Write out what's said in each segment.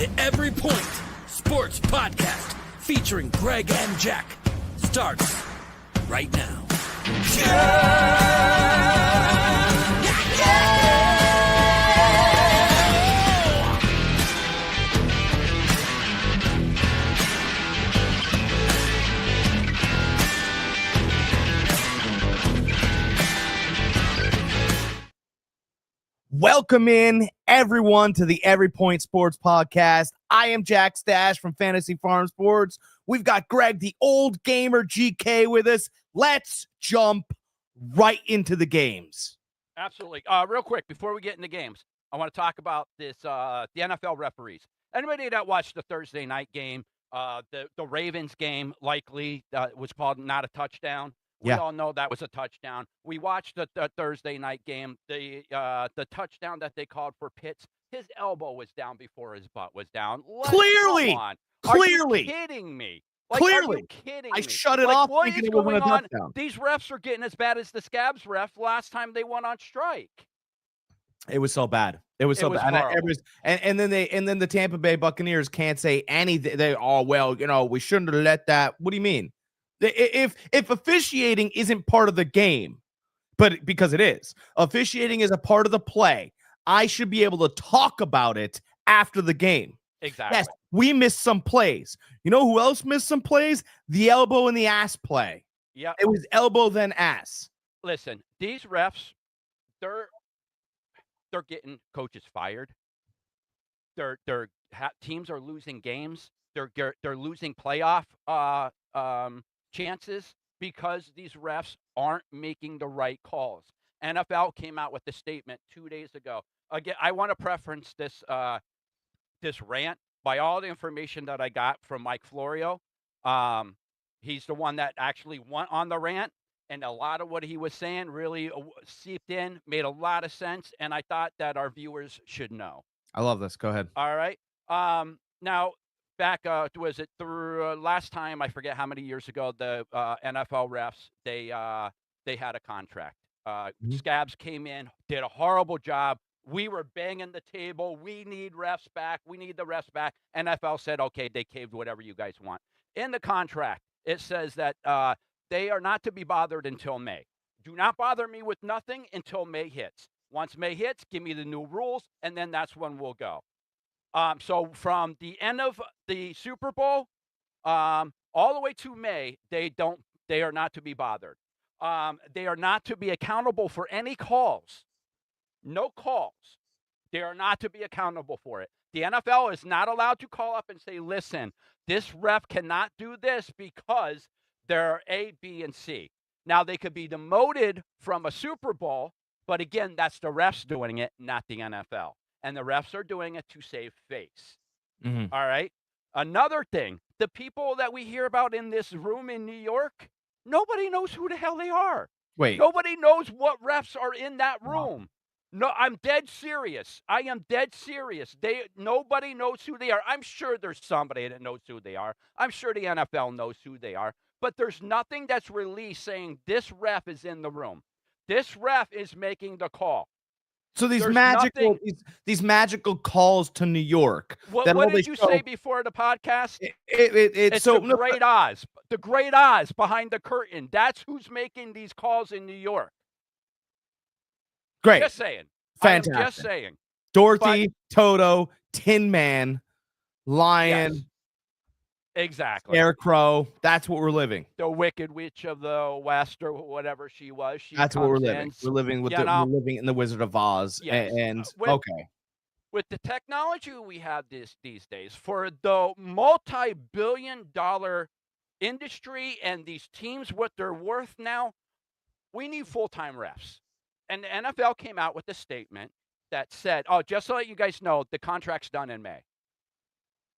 The Every Point Sports Podcast featuring Greg and Jack starts right now. Welcome in, everyone, to the Every Point Sports Podcast. I am Jack Stash from Fantasy Farm Sports. We've got Greg, the OldGamerGK, with us. Let's jump right into the games. Absolutely. Real quick, before we get into games, I want to talk about this, the NFL referees. Anybody that watched the Thursday night game, the Ravens game, likely was called not a touchdown. We all know that was a touchdown. We watched the Thursday night game. The touchdown that they called for Pitts, his elbow was down before his butt was down. Clearly. Are you kidding me? Clearly. Are you kidding I me? shut it off what thinking is it wasn't a going on? touchdown. These refs are getting as bad as the Scabs ref last time they went on strike. It was so bad. It was so bad. And then the Tampa Bay Buccaneers can't say anything. We shouldn't have let that. What do you mean? If officiating isn't part of the game, but because it is, officiating is a part of the play, I should be able to talk about it after the game. Exactly. Yes, we missed some plays. You know who else missed some plays? The elbow and the ass play. Yeah. It was elbow then ass. Listen, these refs, they're getting coaches fired. Teams are losing games. They're losing playoff chances because these refs aren't making the right calls. NFL came out with a statement 2 days ago. Again, I want to preference this rant by all the information that I got from Mike Florio. He's the one that actually went on the rant, and a lot of what he was saying really seeped in, made a lot of sense, and I thought that our viewers should know. I love this. Go ahead. All right. Now, back, was it through last time, I forget how many years ago, the NFL refs, they had a contract. Scabs came in, did a horrible job. We were banging the table. We need refs back. We need the refs back. NFL said, okay, they caved, whatever you guys want. In the contract, it says that they are not to be bothered until May. Do not bother me with nothing until May hits. Once May hits, give me the new rules, and then that's when we'll go. So from the end of the Super Bowl all the way to May, they are not to be bothered. They are not to be accountable for any calls. No calls. They are not to be accountable for it. The NFL is not allowed to call up and say, listen, this ref cannot do this because they're A, B, and C. Now, they could be demoted from a Super Bowl, but again, that's the refs doing it, not the NFL. And the refs are doing it to save face. Mm-hmm. All right? Another thing, the people that we hear about in this room in New York, nobody knows who the hell they are. Wait. Nobody knows what refs are in that room. No, I'm dead serious. I am dead serious. Nobody knows who they are. I'm sure there's somebody that knows who they are. I'm sure the NFL knows who they are. But there's nothing that's released saying this ref is in the room. This ref is making the call. So these magical calls to New York. What did you say before the podcast? It's so the great Oz. The great Oz behind the curtain. That's who's making these calls in New York. Great. Just saying. Fantastic. I am just saying. Dorothy, Toto, Tin Man, Lion. Yes. Exactly. Scarecrow. That's what we're living. The Wicked Witch of the West, or whatever she was. That's what we're living. We're living we're living in the Wizard of Oz. Yes. Okay. With the technology we have these days, for the multi-billion-dollar industry and these teams, what they're worth now, we need full-time refs. And the NFL came out with a statement that said, just to let you guys know, the contract's done in May.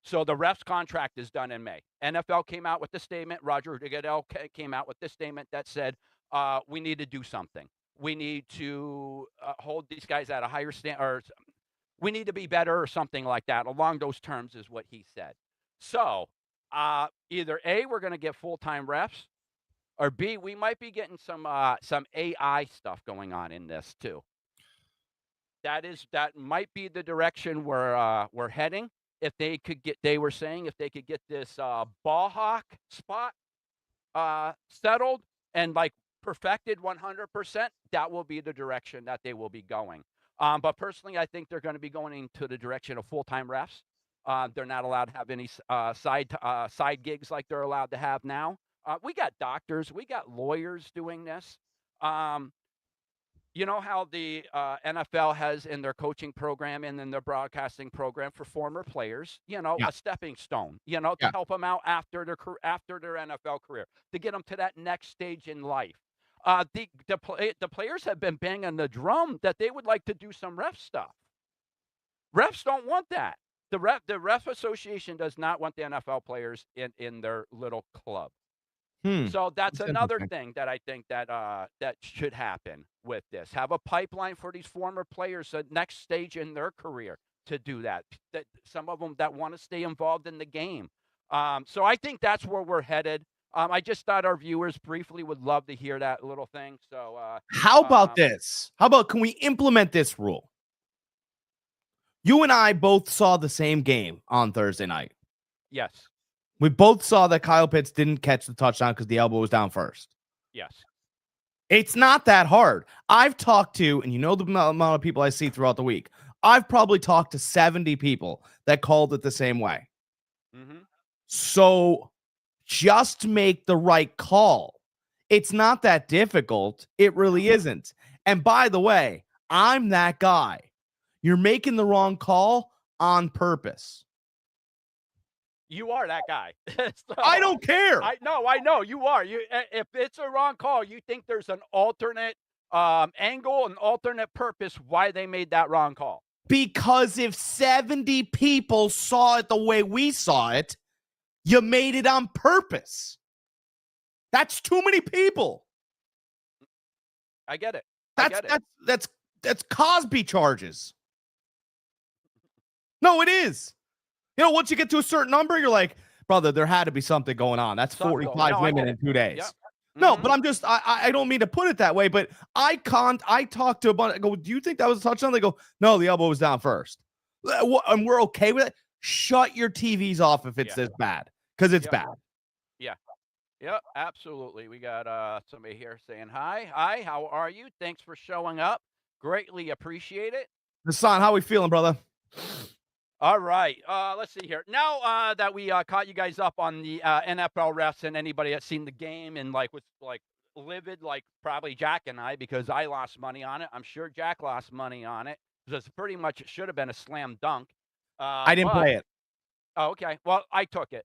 So the ref's contract is done in May. NFL came out with the statement. Roger Goodell came out with the statement that said, we need to do something. We need to hold these guys at a higher standard, or we need to be better, or something like that. Along those terms is what he said. So either A, we're going to get full-time refs, or B, we might be getting some AI stuff going on in this too. That might be the direction we're heading. if they could get, they were saying if they could get this ball hawk spot settled and like perfected 100%, that will be the direction that they will be going. But personally, I think they're going to be going into the direction of full-time refs. They're not allowed to have any side gigs like they're allowed to have now. We got doctors, we got lawyers doing this. Um, you know how the NFL has in their coaching program and in their broadcasting program for former players, Yeah. a stepping stone, to help them out after their NFL career, to get them to that next stage in life. The players have been banging the drum that they would like to do some ref stuff. Refs don't want that. The ref association does not want the NFL players in their little club. So that's another thing that I think that that should happen with this. Have a pipeline for these former players at next stage in their career to do that. That some of them that want to stay involved in the game. So I think that's where we're headed. I just thought our viewers briefly would love to hear that little thing. So how about this? How about, can we implement this rule? You and I both saw the same game on Thursday night. Yes. We both saw that Kyle Pitts didn't catch the touchdown because the elbow was down first. Yes. It's not that hard. I've talked to, and you know the amount of people I see throughout the week, I've probably talked to 70 people that called it the same way. Mm-hmm. So just make the right call. It's not that difficult. It really isn't. And by the way, I'm that guy. You're making the wrong call on purpose. You are that guy. So, I don't care. I know you are. If it's a wrong call, you think there's an alternate angle, an alternate purpose why they made that wrong call. Because if 70 people saw it the way we saw it, you made it on purpose. That's too many people. I get it. That's Cosby charges. No, it is. Once you get to a certain number, you're like, brother, there had to be something going on. That's 45 women in 2 days. Yep. No, but I'm just, I don't mean to put it that way, but I talked to a bunch. I go, do you think that was a touchdown? They go, no, the elbow was down first. And we're okay with it. Shut your TVs off if it's this bad, because it's bad. Yeah, absolutely. We got somebody here saying hi. Hi, how are you? Thanks for showing up. Greatly appreciate it. Hassan, how we feeling, brother? All right. Let's see here. Now that we caught you guys up on the NFL refs, and anybody that's seen the game and was livid, like probably Jack and I, because I lost money on it. I'm sure Jack lost money on it because it's pretty much, it should have been a slam dunk. I didn't play it. Oh, okay. Well, I took it.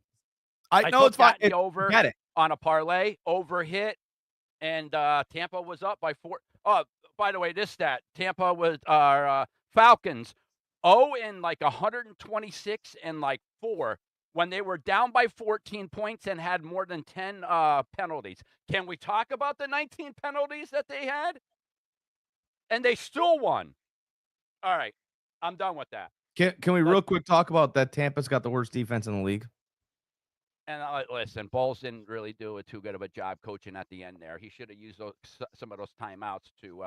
I know it's fine. Over on a parlay, over hit, and Tampa was up by 4. Oh, by the way, this stat: Tampa was Falcons 126 and 4 when they were down by 14 points and had more than 10 penalties. Can we talk about the 19 penalties that they had? And they still won. All right, I'm done with that. Can we real quick talk about that? Tampa's got the worst defense in the league. And listen, Bowles didn't really do too good of a job coaching at the end there. He should have used some of those timeouts to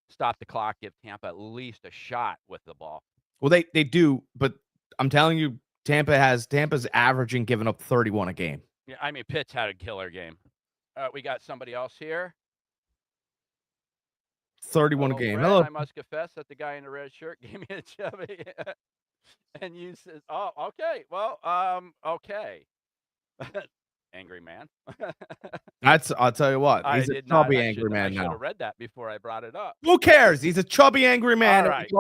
stop the clock, give Tampa at least a shot with the ball. Well, they do, but I'm telling you, Tampa's averaging giving up 31 a game. Yeah, I mean, Pitts had a killer game. We got somebody else here. 31 a game. Fred, hello. I must confess that the guy in the red shirt gave me a chubby. And you said, oh, okay. Well, okay. Angry man. I'll tell you what. He's a chubby angry man now. I should have read that before I brought it up. Who cares? He's a chubby angry man. All right.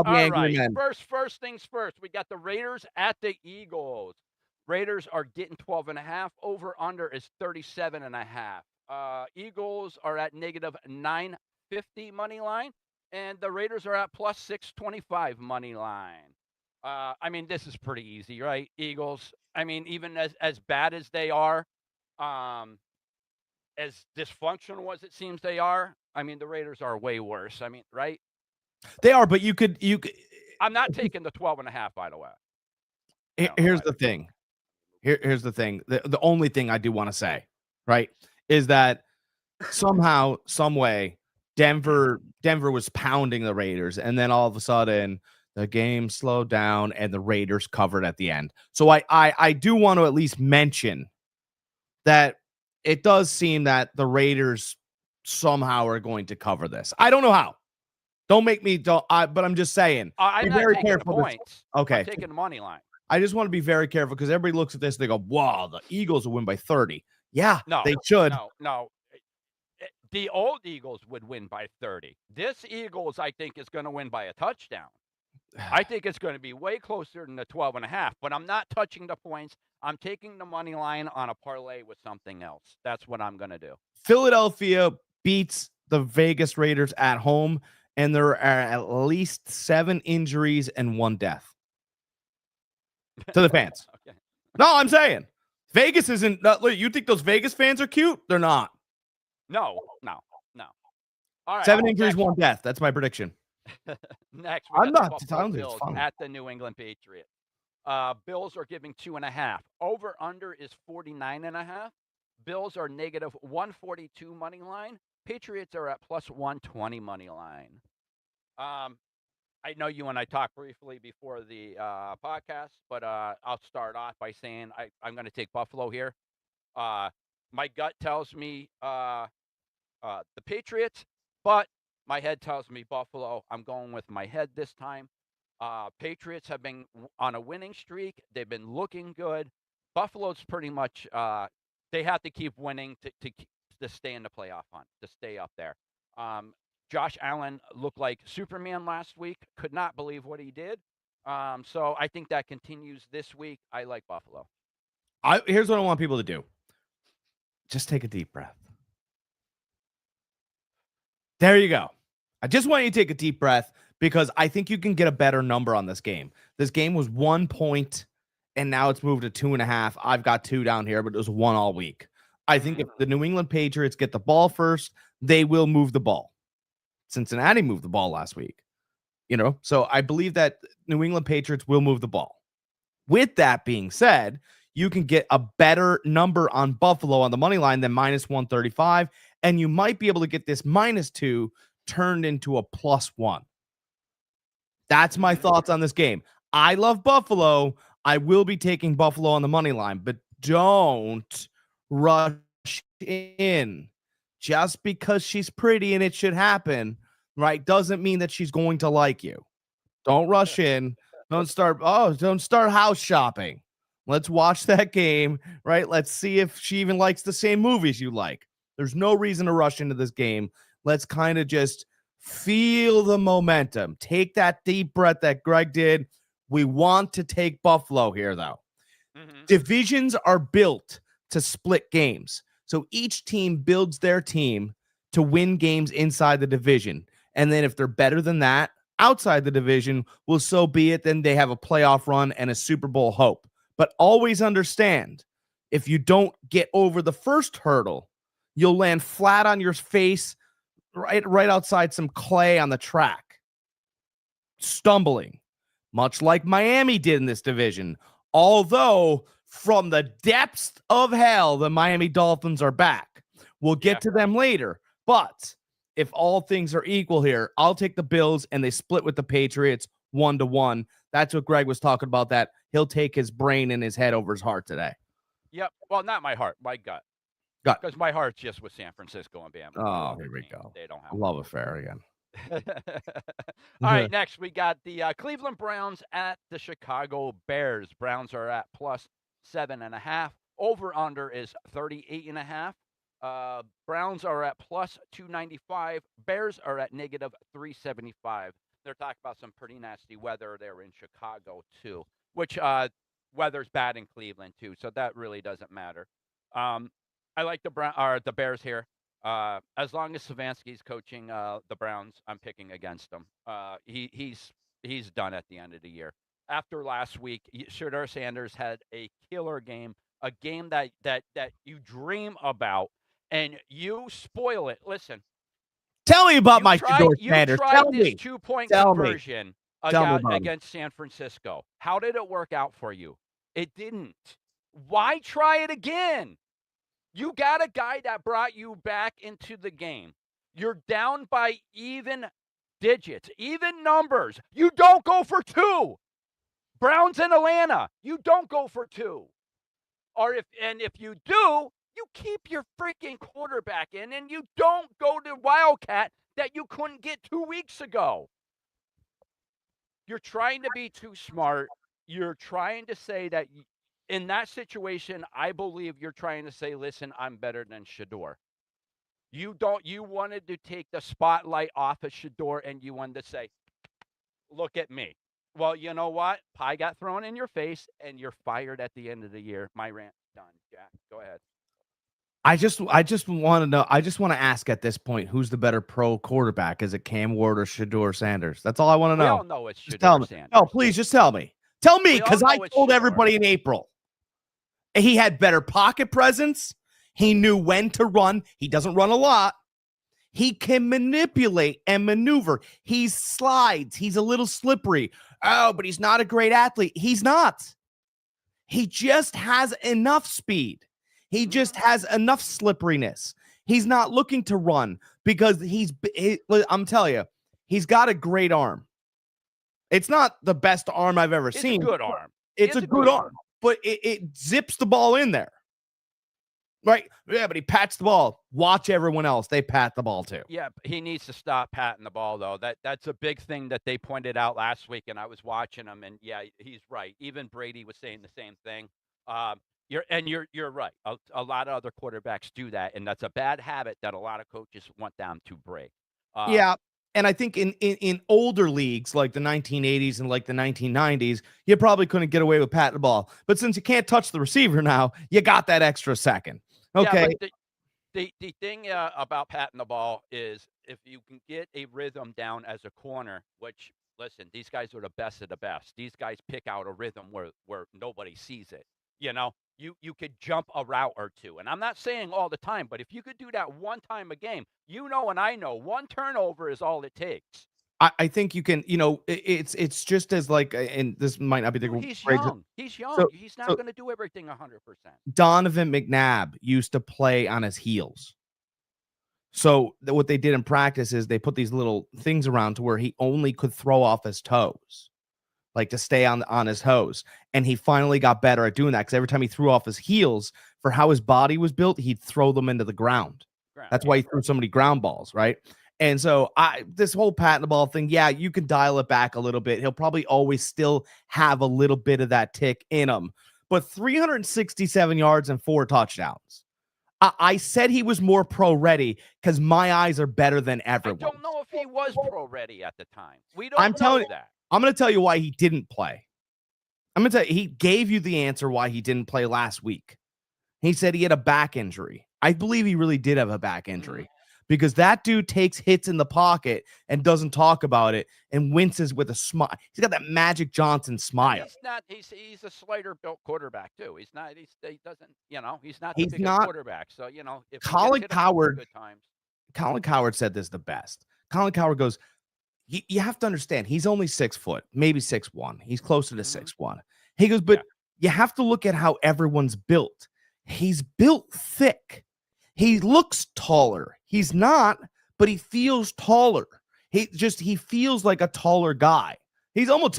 Angry man. First things first. We got the Raiders at the Eagles. Raiders are getting 12.5. Over under is 37.5. Eagles are at negative 950 money line, and the Raiders are at plus 625 money line. I mean, this is pretty easy, right? Eagles. I mean, even as bad as they are, as dysfunctional as it seems they are, I mean, the Raiders are way worse. I mean, right? They are, but you could. I'm not taking the 12.5, by the way. Here's the thing. Here's the thing. The only thing I do want to say, right, is that somehow, some way, Denver was pounding the Raiders, and then all of a sudden the game slowed down and the Raiders covered at the end. So I do want to at least mention that it does seem that the Raiders somehow are going to cover this. I don't know how. Don't make me but I'm just saying. I'm be not very taking the careful. points. Okay. I'm taking the money line. I just want to be very careful because everybody looks at this and they go, wow, the Eagles will win by 30. Yeah, No, they should. No. The old Eagles would win by 30. This Eagles, I think, is going to win by a touchdown. I think it's going to be way closer than the 12.5, but I'm not touching the points. I'm taking the money line on a parlay with something else. That's what I'm going to do. Philadelphia beats the Vegas Raiders at home, and there are at least 7 injuries and 1 death to the fans. Okay. No, I'm saying Vegas isn't. You think those Vegas fans are cute? They're not. No. All right. 7 injuries, 1 death. That's my prediction. Next, I'm got not the telling Buffalo you it's Bills fun. at the New England Patriots. Bills are giving 2.5. Over under is 49.5. Bills are negative 142 money line. Patriots are at plus 120 money line. I know you and I talked briefly before the podcast, but I'll start off by saying I'm going to take Buffalo here. My gut tells me the Patriots, but my head tells me Buffalo. I'm going with my head this time. Patriots have been on a winning streak. They've been looking good. Buffalo's pretty much they have to keep winning to stay in the playoff hunt, to stay up there. Josh Allen looked like Superman last week. Could not believe what he did. So I think that continues this week. I like Buffalo. Here's what I want people to do. Just take a deep breath. There you go. I just want you to take a deep breath because I think you can get a better number on this game. This game was 1 point, and now it's moved to 2.5. I've got 2 down here, but it was 1 all week. I think if the New England Patriots get the ball first, they will move the ball. Cincinnati moved the ball last week. So I believe that New England Patriots will move the ball. With that being said, you can get a better number on Buffalo on the money line than minus 135, and you might be able to get this -2 turned into a +1. That's my thoughts on this game. I love Buffalo. I will be taking Buffalo on the money line, but don't rush in. Just because she's pretty and it should happen, right, doesn't mean that she's going to like you. Don't rush in. Don't start house shopping. Let's watch that game, right? Let's see if she even likes the same movies you like. There's no reason to rush into this game. Let's kind of just feel the momentum. Take that deep breath that Greg did. We want to take Buffalo here, though. Divisions are built to split games. So each team builds their team to win games inside the division. And then if they're better than that outside the division, well, so be it. Then they have a playoff run and a Super Bowl hope. But always understand, if you don't get over the first hurdle, you'll land flat on your face right outside some clay on the track, stumbling, much like Miami did in this division. Although from the depths of hell, the Miami Dolphins are back. We'll get to them later. But if all things are equal here, I'll take the Bills, and they split with the Patriots 1-1. That's what Greg was talking about, that he'll take his brain and his head over his heart today. Yep. Well, not my heart, my gut. Gut. Because my heart's just with San Francisco and Bama. Oh, here we go. They don't have love affair again. All right, next we got the Cleveland Browns at the Chicago Bears. Browns are at plus 7.5. Over under is 38.5. Browns are at plus 295. Bears are at negative 375. They're talking about some pretty nasty weather there in Chicago too, which weather's bad in Cleveland too, so that really doesn't matter. I like the Bears here. As long as Savansky's coaching the Browns, I'm picking against him. He's done at the end of the year. After last week, Shedeur Sanders had a killer game, a game that you dream about, and you spoil it. Listen. Tell me about my Shedeur Sanders. You tried this 2-point conversion against San Francisco. How did it work out for you? It didn't. Why try it again? You got a guy that brought you back into the game. You're down by even digits, even numbers. You don't go for 2. Browns in Atlanta, you don't go for 2. Or if you do, you keep your freaking quarterback in and you don't go to Wildcat that you couldn't get 2 weeks ago. You're trying to be too smart. You're trying to say that in that situation, I believe you're trying to say, listen, I'm better than Shador. You wanted to take the spotlight off of Shador and you wanted to say, look at me. Well, you know what? Pie got thrown in your face and you're fired at the end of the year. My rant's done. Jack, go ahead. I just want to know. I just want to ask at this point, who's the better pro quarterback? Is it Cam Ward or Shador Sanders? That's all I want to know. We all know it's Just tell Shador me. Sanders. No, please just tell me. Tell me, because I told Shador. everybody in April. He had better pocket presence. He knew when to run. He doesn't run a lot. He can manipulate and maneuver. He slides. He's a little slippery. Oh, but he's not a great athlete. He's not. He just has enough speed. He just has enough slipperiness. He's not looking to run because I'm telling you, he's got a great arm. It's not the best arm I've ever seen. It's a good arm. It's a good arm, but it zips the ball in there. Right? Yeah, but he pats the ball. Watch everyone else. They pat the ball too. Yeah, he needs to stop patting the ball, though. That's a big thing that they pointed out last week, and I was watching him, and yeah, he's right. Even Brady was saying the same thing. You're right. A lot of other quarterbacks do that, and that's a bad habit that a lot of coaches want them to break. Yeah. And I think in older leagues like the 1980s and like the 1990s, you probably couldn't get away with patting the ball. But since you can't touch the receiver now, you got that extra second. Okay. Yeah, but the thing about patting the ball is if you can get a rhythm down as a corner, which, listen, these guys are the best of the best. These guys pick out a rhythm where nobody sees it. You know, you could jump a route or two. And I'm not saying all the time, but if you could do that one time a game, you know and I know one turnover is all it takes. I think you can, it's just as like, and this might not be the He's young. He's young. So, He's not going to do everything 100%. Donovan McNabb used to play on his heels. So what they did in practice is they put these little things around to where he only could throw off his toes, like to stay on his toes. And he finally got better at doing that because every time he threw off his heels, for how his body was built, he'd throw them into the ground. That's why he threw so many ground balls, right? And so this whole patting the ball thing, yeah, you can dial it back a little bit. He'll probably always still have a little bit of that tick in him. But 367 yards and 4 touchdowns. I said he was more pro ready because my eyes are better than everyone. I don't know if he was pro ready at the time. We don't know that. I'm going to tell you why he didn't play. I'm going to tell you, he gave you the answer why he didn't play last week. He said he had a back injury. I believe he really did have a back injury because that dude takes hits in the pocket and doesn't talk about it and winces with a smile. He's got that Magic Johnson smile. He's a slighter built quarterback too. He doesn't, he's not the biggest quarterback. So, if Colin Cowherd said this the best. Colin Cowherd goes, you have to understand, he's only 6 foot, maybe 6'1". He's closer to 6'1". He goes, but you have to look at how everyone's built. He's built thick. He looks taller. He's not, but he feels taller. He feels like a taller guy. He's almost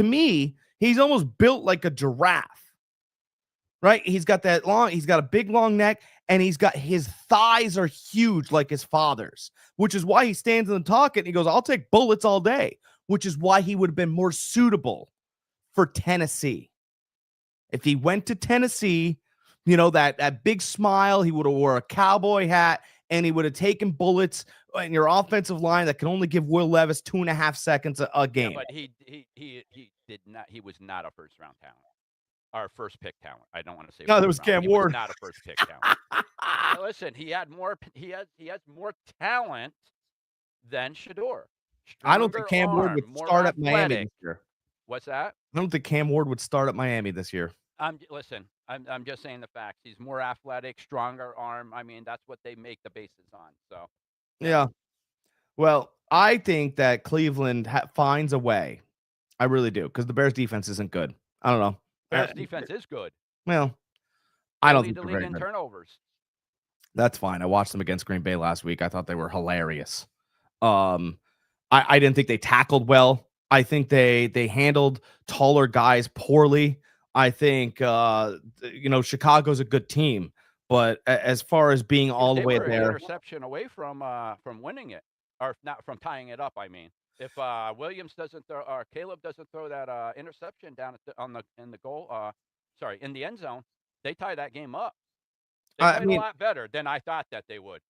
built like a giraffe. Right? He's got a big long neck, and his thighs are huge like his father's, which is why he stands in the pocket and he goes, I'll take bullets all day, which is why he would have been more suitable for Tennessee. If he went to Tennessee, that big smile, he would have wore a cowboy hat, and he would have taken bullets in your offensive line that can only give Will Levis 2.5 seconds a game. Yeah, but he did not. He was not a first round talent. Our first pick talent. I don't want to say. No, there was Cam Ward. Was not a first pick talent. Listen, he has more talent than Shador. I don't think Cam Ward would start at Miami this year. What's that? I don't think Cam Ward would start at Miami this year. I'm just saying the facts. He's more athletic, stronger arm. I mean, that's what they make the bases on. So. Yeah. Well, I think that Cleveland finds a way. I really do, because the Bears defense isn't good. I don't know. Bears defense is good. Well, I don't think they're they're very very good. Turnovers. That's fine. I watched them against Green Bay last week. I thought they were hilarious. I didn't think they tackled well. I think they handled taller guys poorly. I think Chicago's a good team, but as far as being all the They way were an there, interception away from winning it, or not from tying it up. I mean, if Williams doesn't throw or Caleb doesn't throw that interception down in the goal, in the end zone, they tie that game up. They I played a mean, lot better than I thought that they would.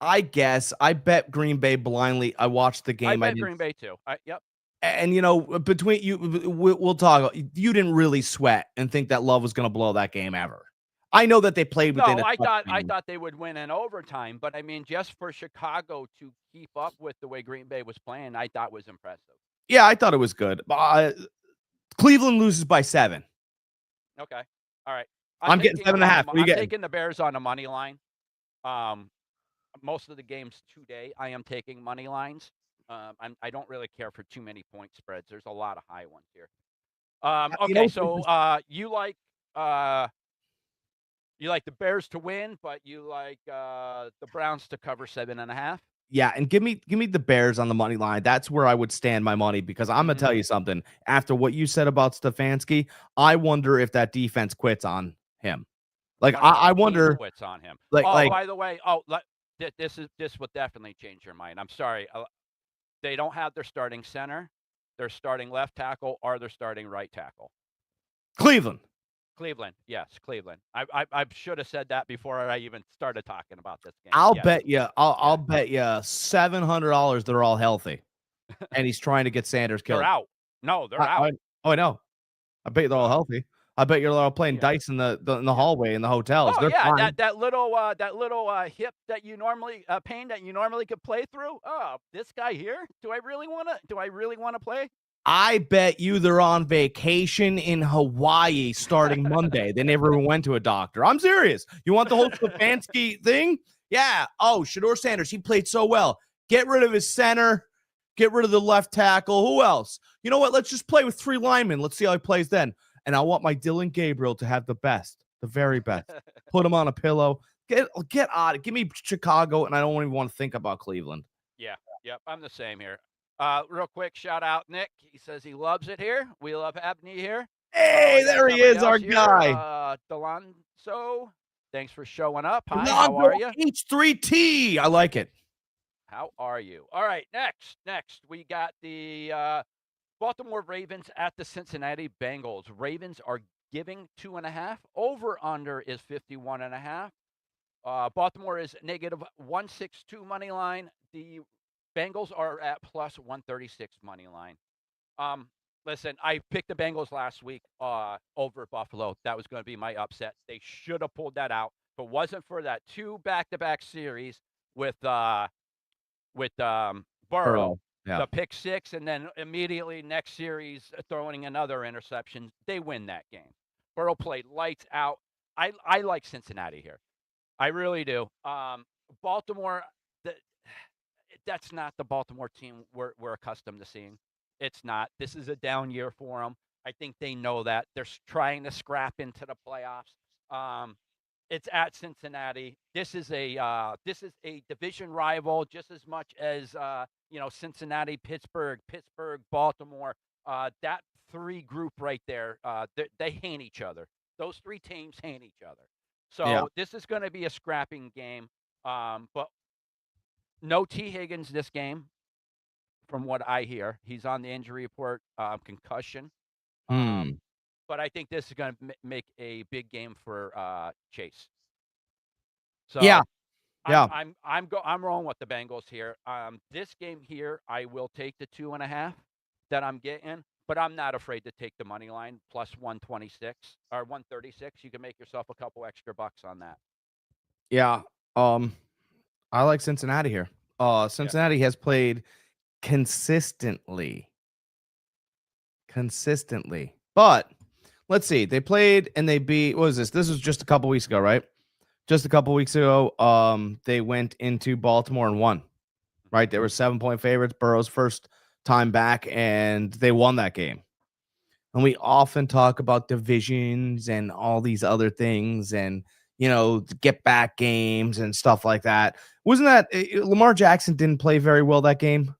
I guess I bet Green Bay blindly. I watched the game. I bet Green Bay too. Yep. And between you, we'll talk. You didn't really sweat and think that Love was going to blow that game ever. I know that they played within. No, I thought they would win in overtime, but I mean, just for Chicago to keep up with the way Green Bay was playing, I thought was impressive. Yeah, I thought it was good. Cleveland loses by 7. Okay, all right. I'm getting 7.5. I'm taking the Bears on the money line. Most of the games today, I am taking money lines. I don't really care for too many point spreads. There's a lot of high ones here. Okay, so you like the Bears to win, but you like the Browns to cover 7.5. Yeah, and give me the Bears on the money line. That's where I would stand my money, because I'm gonna tell you something. After what you said about Stefanski, I wonder if that defense quits on him. Like I wonder quits on him. Like, by the way, this would definitely change your mind. I'm sorry. They don't have their starting center, their starting left tackle, or their starting right tackle. Cleveland. Yes, Cleveland. I should have said that before I even started talking about this game. I'll bet you $700 they're all healthy, and he's trying to get Sanders killed. They're out. No, they're out. I know. I bet they're all healthy. I bet you're all playing dice in the hallway in the hotels. Oh, they're fine. that little hip that you normally pain that you normally could play through. Oh, this guy here. Do I really want to play? I bet you they're on vacation in Hawaii starting Monday. They never even went to a doctor. I'm serious. You want the whole Stefanski thing? Yeah. Oh, Shedeur Sanders. He played so well. Get rid of his center. Get rid of the left tackle. Who else? You know what? Let's just play with 3 linemen. Let's see how he plays then. And I want my Dylan Gabriel to have the very best. Put him on a pillow. Get out. Give me Chicago, and I don't even want to think about Cleveland. Yeah. Yep. I'm the same here. Real quick, shout out Nick. He says he loves it here. We love having you here. Hey, there he is, our guy. Delonso, thanks for showing up. Hi, how are you? H3T. I like it. How are you? All right, next we got the Baltimore Ravens at the Cincinnati Bengals. Ravens are giving 2.5. Over under is 51.5. Baltimore is negative 162 money line. The Bengals are at plus 136 money line. Listen, I picked the Bengals last week over Buffalo. That was going to be my upset. They should have pulled that out. If it wasn't for that 2 back-to-back series with Burrow, the pick 6, and then immediately next series throwing another interception, they win that game. Burrow played lights out. I like Cincinnati here. I really do. Baltimore, that's not the Baltimore team we're accustomed to seeing. It's not. This is a down year for them. I think they know that. They're trying to scrap into the playoffs. It's at Cincinnati. This is a division rival just as much as Cincinnati, Pittsburgh, Baltimore. That 3 group right there, they hate each other. Those 3 teams hate each other. So This is going to be a scrapping game. But no T. Higgins this game, from what I hear. He's on the injury report, concussion. But I think this is going to make a big game for Chase. So I'm rolling with the Bengals here. This game here, I will take the 2.5 that I'm getting, but I'm not afraid to take the money line plus 126 or 136. You can make yourself a couple extra bucks on that. Yeah. I like Cincinnati here. Cincinnati has played consistently. But let's see. They played and they beat. What was this? This was just a couple weeks ago, right? Just a couple weeks ago. They went into Baltimore and won. Right? They were 7-point favorites. Burrow's first time back, and they won that game. And we often talk about divisions and all these other things, and get back games and stuff like that. Wasn't that Lamar Jackson didn't play very well that game?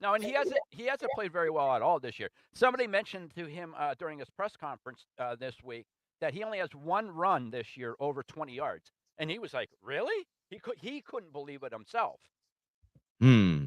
No, and he hasn't played very well at all this year. Somebody mentioned to him during his press conference this week that he only has one run this year over 20 yards, and he was like, "Really?" He couldn't believe it himself. Hmm.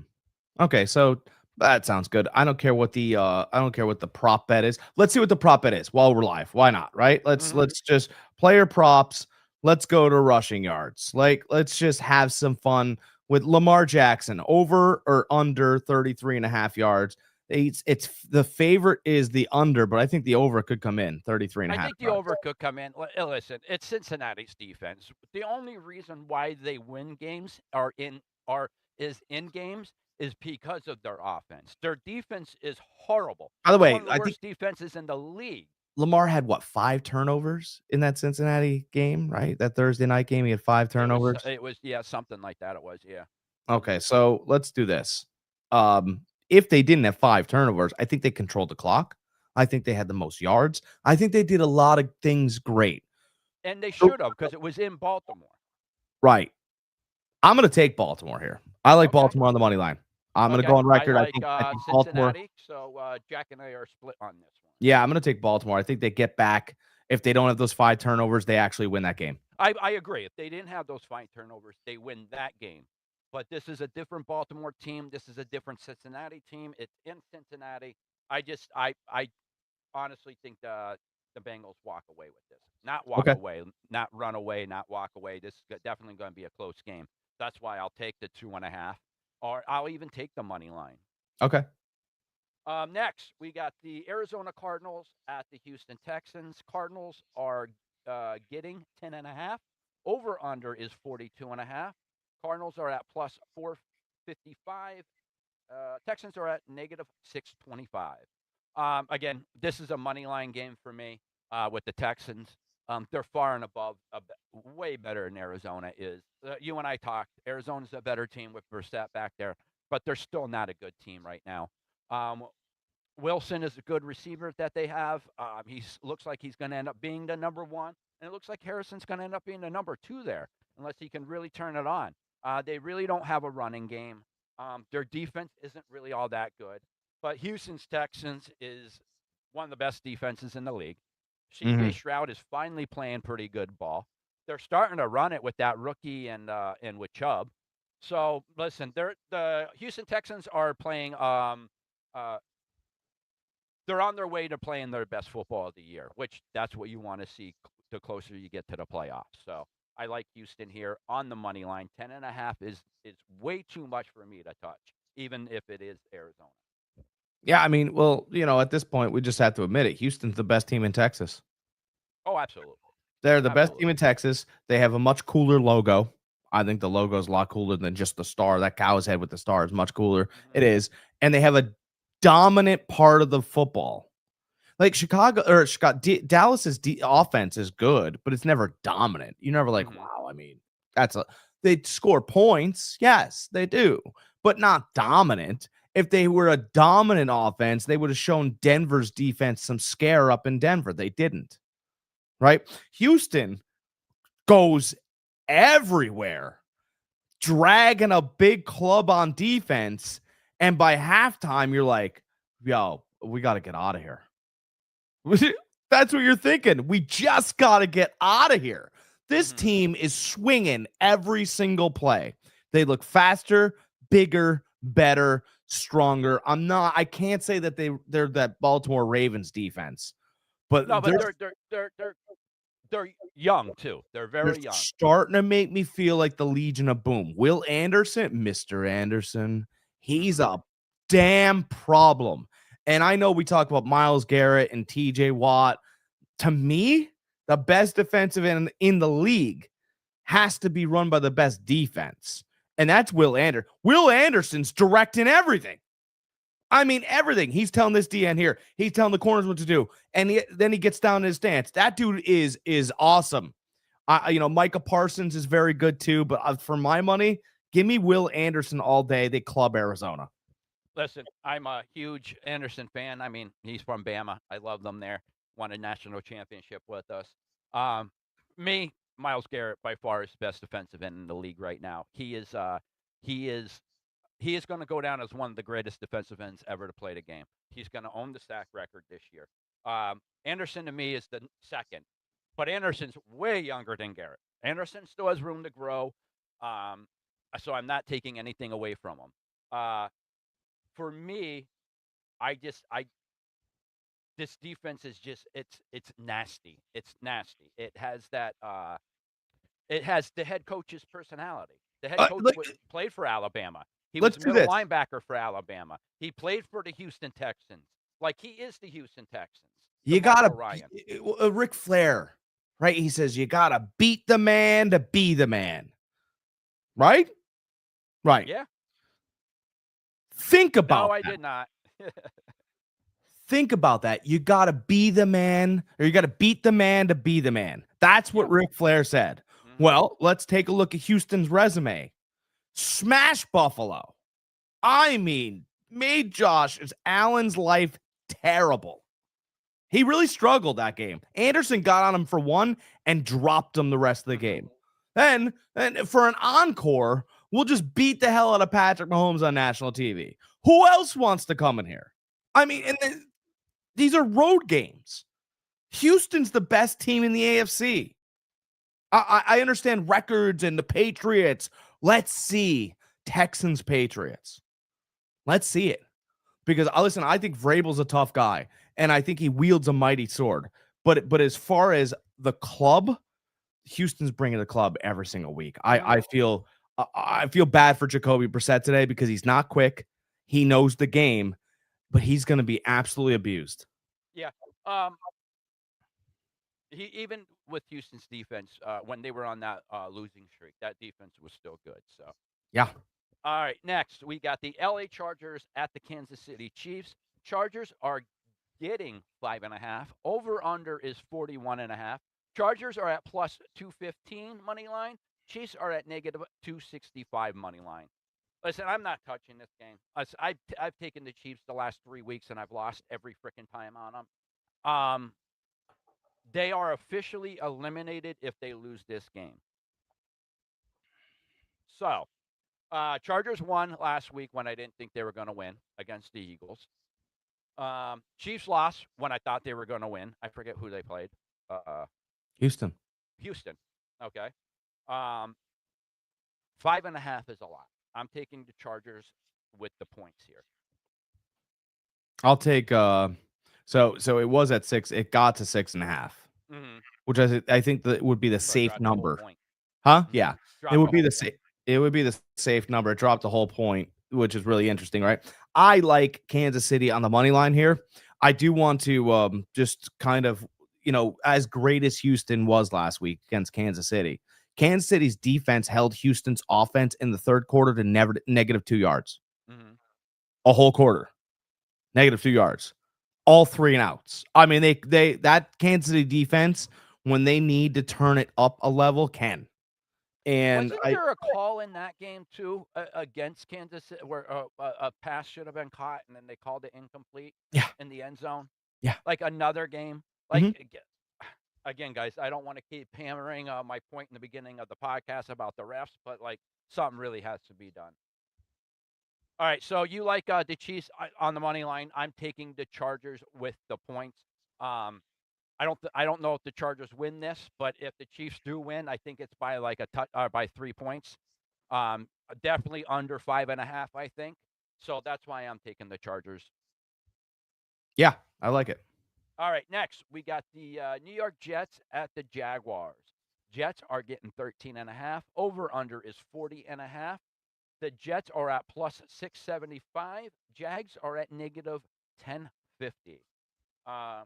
Okay, so that sounds good. I don't care what the prop bet is. Let's see what the prop bet is while we're live. Why not? Right? Hmm. Let's just player props. Let's go to rushing yards. Like let's just have some fun with Lamar Jackson over or under 33 and a half yards. It's the favorite is the under, but I think the over could come in 33 and a I half think the yards. over could come in. Listen, it's Cincinnati's defense. The only reason why they win games in games is because of their offense. Their defense is horrible. By the It's one way, of the I think worst defenses in the league. Lamar had what, 5 turnovers in that Cincinnati game, right? That Thursday night game, he had 5 turnovers. Yeah, something like that. It was, yeah. Okay, so let's do this. If they didn't have 5 turnovers, I think they controlled the clock. I think they had the most yards. I think they did a lot of things great. And they So should have because it was in Baltimore. right. I'm gonna take Baltimore here. I like Okay. Baltimore on the money line. I'm gonna go Okay. on I record. like I think Baltimore. Cincinnati. So Jack and I are split on this one. Yeah, I'm gonna take Baltimore. I think they get back. If they don't have those 5 turnovers, they actually win that game. I agree. If they didn't have those 5 turnovers, they win that game. But this is a different Baltimore team. This is a different Cincinnati team. It's in Cincinnati. I honestly think the Bengals walk away with this. Not walk Okay. away, not run away, not walk away. This is definitely going to be a close game. That's why I'll take the 2.5, or I'll even take the money line. Okay. Next, we got the Arizona Cardinals at the Houston Texans. Cardinals are getting 10.5. Over under is 42.5. Cardinals are at plus 455. Texans are at negative 625. Again, this is a money line game for me with the Texans. They're far and above, way better than Arizona is. You and I talked. Arizona's a better team with Brissett back there, but they're still not a good team right now. Um, Wilson is a good receiver that they have. He looks like he's going to end up being the number one, and it looks like Harrison's going to end up being the number two there, unless he can really turn it on. They really don't have a running game. Their defense isn't really all that good, but Houston's Texans is one of the best defenses in the league. C.J. Mhm. Stroud is finally playing pretty good ball. They're starting to run it with that rookie and with Chubb. So listen, the Houston Texans are playing. Uh, they're on their way to playing their best football of the year, which that's what you want to see the closer you get to the playoffs. So I like Houston here on the money line. 10.5 is way too much for me to touch, even if it is Arizona. Yeah, I mean, well, at this point, we just have to admit it. Houston's the best team in Texas. Oh, absolutely. They're the best team Absolutely. in Texas. They have a much cooler logo. I think the logo is a lot cooler than just the star. That cow's head with the star is much cooler. Hmm. It is. And they have a dominant part of the football. Like Dallas's offense is good, but it's never dominant. You're never like, Hmm. wow, I mean, they score points. Yes, they do, but not dominant. If they were a dominant offense, they would have shown Denver's defense some scare up in Denver. They didn't, right? Houston goes everywhere, dragging a big club on defense. And by halftime, you're like, yo, we got to get out of here. That's what you're thinking. We just got to get out of here. This Hmm. team is swinging every single play. They look faster, bigger, better, stronger. I can't say that they're that Baltimore Ravens defense, No, but but they're young too. They're they're very young. starting to make me feel like the Legion of Boom. Will Anderson, Mr. Anderson, he's Hmm. a damn problem. And I know we talk about Myles Garrett and TJ Watt. To me, the best defensive end in the league has to be run by the best defense. And that's Will Anderson. Will Anderson's directing everything. I mean, everything. He's telling this DN here. He's telling the corners what to do. And then he gets down in his stance. That dude is awesome. Micah Parsons is very good too. But for my money, give me Will Anderson all day. They club Arizona. Listen, I'm a huge Anderson fan. I mean, he's from Bama. I love them there. Won a national championship with us. Um, Miles Garrett by far is best defensive end in the league right now. He is he is going to go down as one of the greatest defensive ends ever to play the game. He's going to own the sack record this year. Anderson to me is the second, but Anderson's way younger than Garrett. Anderson still has room to grow, so I'm not taking anything away from him. For me, I this defense is just it's nasty. It's nasty. It has that it has the head coach's personality. The head coach played for Alabama. He was middle linebacker for Alabama. He played for the Houston Texans. Like, he is the Houston Texans. You gotta Ric Flair, right? He says you gotta beat the man to be the man. Right? Right. Yeah. Think about No, I did not. Think about that. You got to be the man, or you got to beat the man to be the man. That's what Ric Flair said. Mm-hmm. Well, let's take a look at Houston's resume. Smash Buffalo. I mean, made Josh Allen's life terrible. He really struggled that game. Anderson got on him for one and dropped him the rest of the game. Then, for an encore, we'll just beat the hell out of Patrick Mahomes on national TV. Who else wants to come in here? I mean, and these are road games. Houston's the best team in the AFC. I understand records and the Patriots. Let's see Texans Patriots. Let's see it. Because listen, I think Vrabel's a tough guy, and I think he wields a mighty sword. But as far as the club, Houston's bringing the club every single week. I feel bad for Jacoby Brissett today because he's not quick. He knows the game, but he's going to be absolutely abused. Yeah. He even with Houston's defense, when they were on that losing streak, that defense was still good. So yeah. All right, next we got the LA Chargers at the Kansas City Chiefs. Chargers are getting 5.5. Over under is 41.5. Chargers are at plus 215 money line. Chiefs are at negative 265 money line. Listen, I'm not touching this game. I've taken the Chiefs the last 3 weeks, and I've lost every freaking time on them. They are officially eliminated if they lose this game. So, Chargers won last week when I didn't think they were going to win against the Eagles. Chiefs lost when I thought they were going to win. I forget who they played. Houston. Okay. 5.5 is a lot. I'm taking the Chargers with the points here. I'll take so it was at 6. It got to 6.5, which I think that would be the safe number. Huh? Yeah, it would be the safe. It would be the safe number. It dropped the whole point, which is really interesting, right? I like Kansas City on the money line here. I do want to just kind of, as great as Houston was last week against Kansas City's defense held Houston's offense in the third quarter to negative 2 yards. A whole quarter. Negative 2 yards. All 3 and outs. I mean, they that Kansas City defense, when they need to turn it up a level, can. And wasn't there a call in that game too against Kansas City where a pass should have been caught and then they called it incomplete? Yeah. In the end zone. Yeah. Like another game. Like again, guys, I don't want to keep hammering my point in the beginning of the podcast about the refs, but like something really has to be done. All right, so you like the Chiefs on the money line. I'm taking the Chargers with the points. I don't know if the Chargers win this, but if the Chiefs do win, I think it's by like by 3 points. Definitely under 5.5, I think. So that's why I'm taking the Chargers. Yeah, I like it. All right, next we got the New York Jets at the Jaguars. Jets are getting 13.5. Over under is 40.5. The Jets are at plus 675. Jags are at negative 1050. I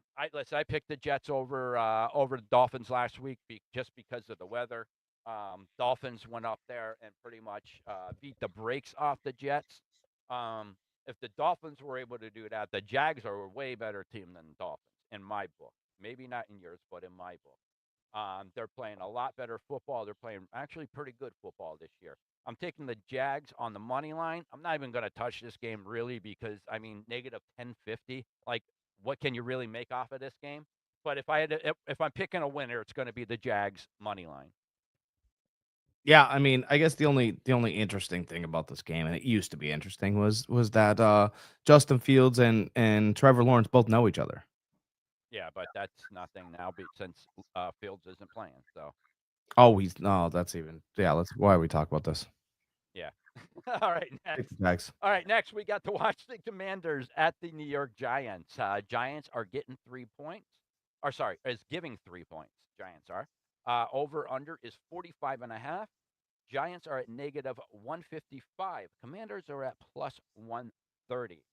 picked the Jets over the Dolphins last week just because of the weather. Dolphins went up there and pretty much beat the brakes off the Jets. If the Dolphins were able to do that, the Jags are a way better team than the Dolphins in my book. Maybe not in yours, but in my book. They're playing a lot better football. They're playing actually pretty good football this year. I'm taking the Jags on the money line. I'm not even going to touch this game really because, I mean, negative 1050. Like, what can you really make off of this game? But if I'm picking a winner, it's going to be the Jags money line. Yeah, I mean, I guess the only interesting thing about this game, and it used to be interesting, was that Justin Fields and Trevor Lawrence both know each other. Yeah, but that's nothing now since Fields isn't playing. So Oh, he's no, that's even yeah. That's why we talk about this. yeah. All right, Take next. the bags. All right, next we got to watch the Commanders at the New York Giants. Giants are getting 3 points. Or sorry, is giving 3 points. Giants are. Over under is 45.5. Giants are at negative 155. Commanders are at plus 130.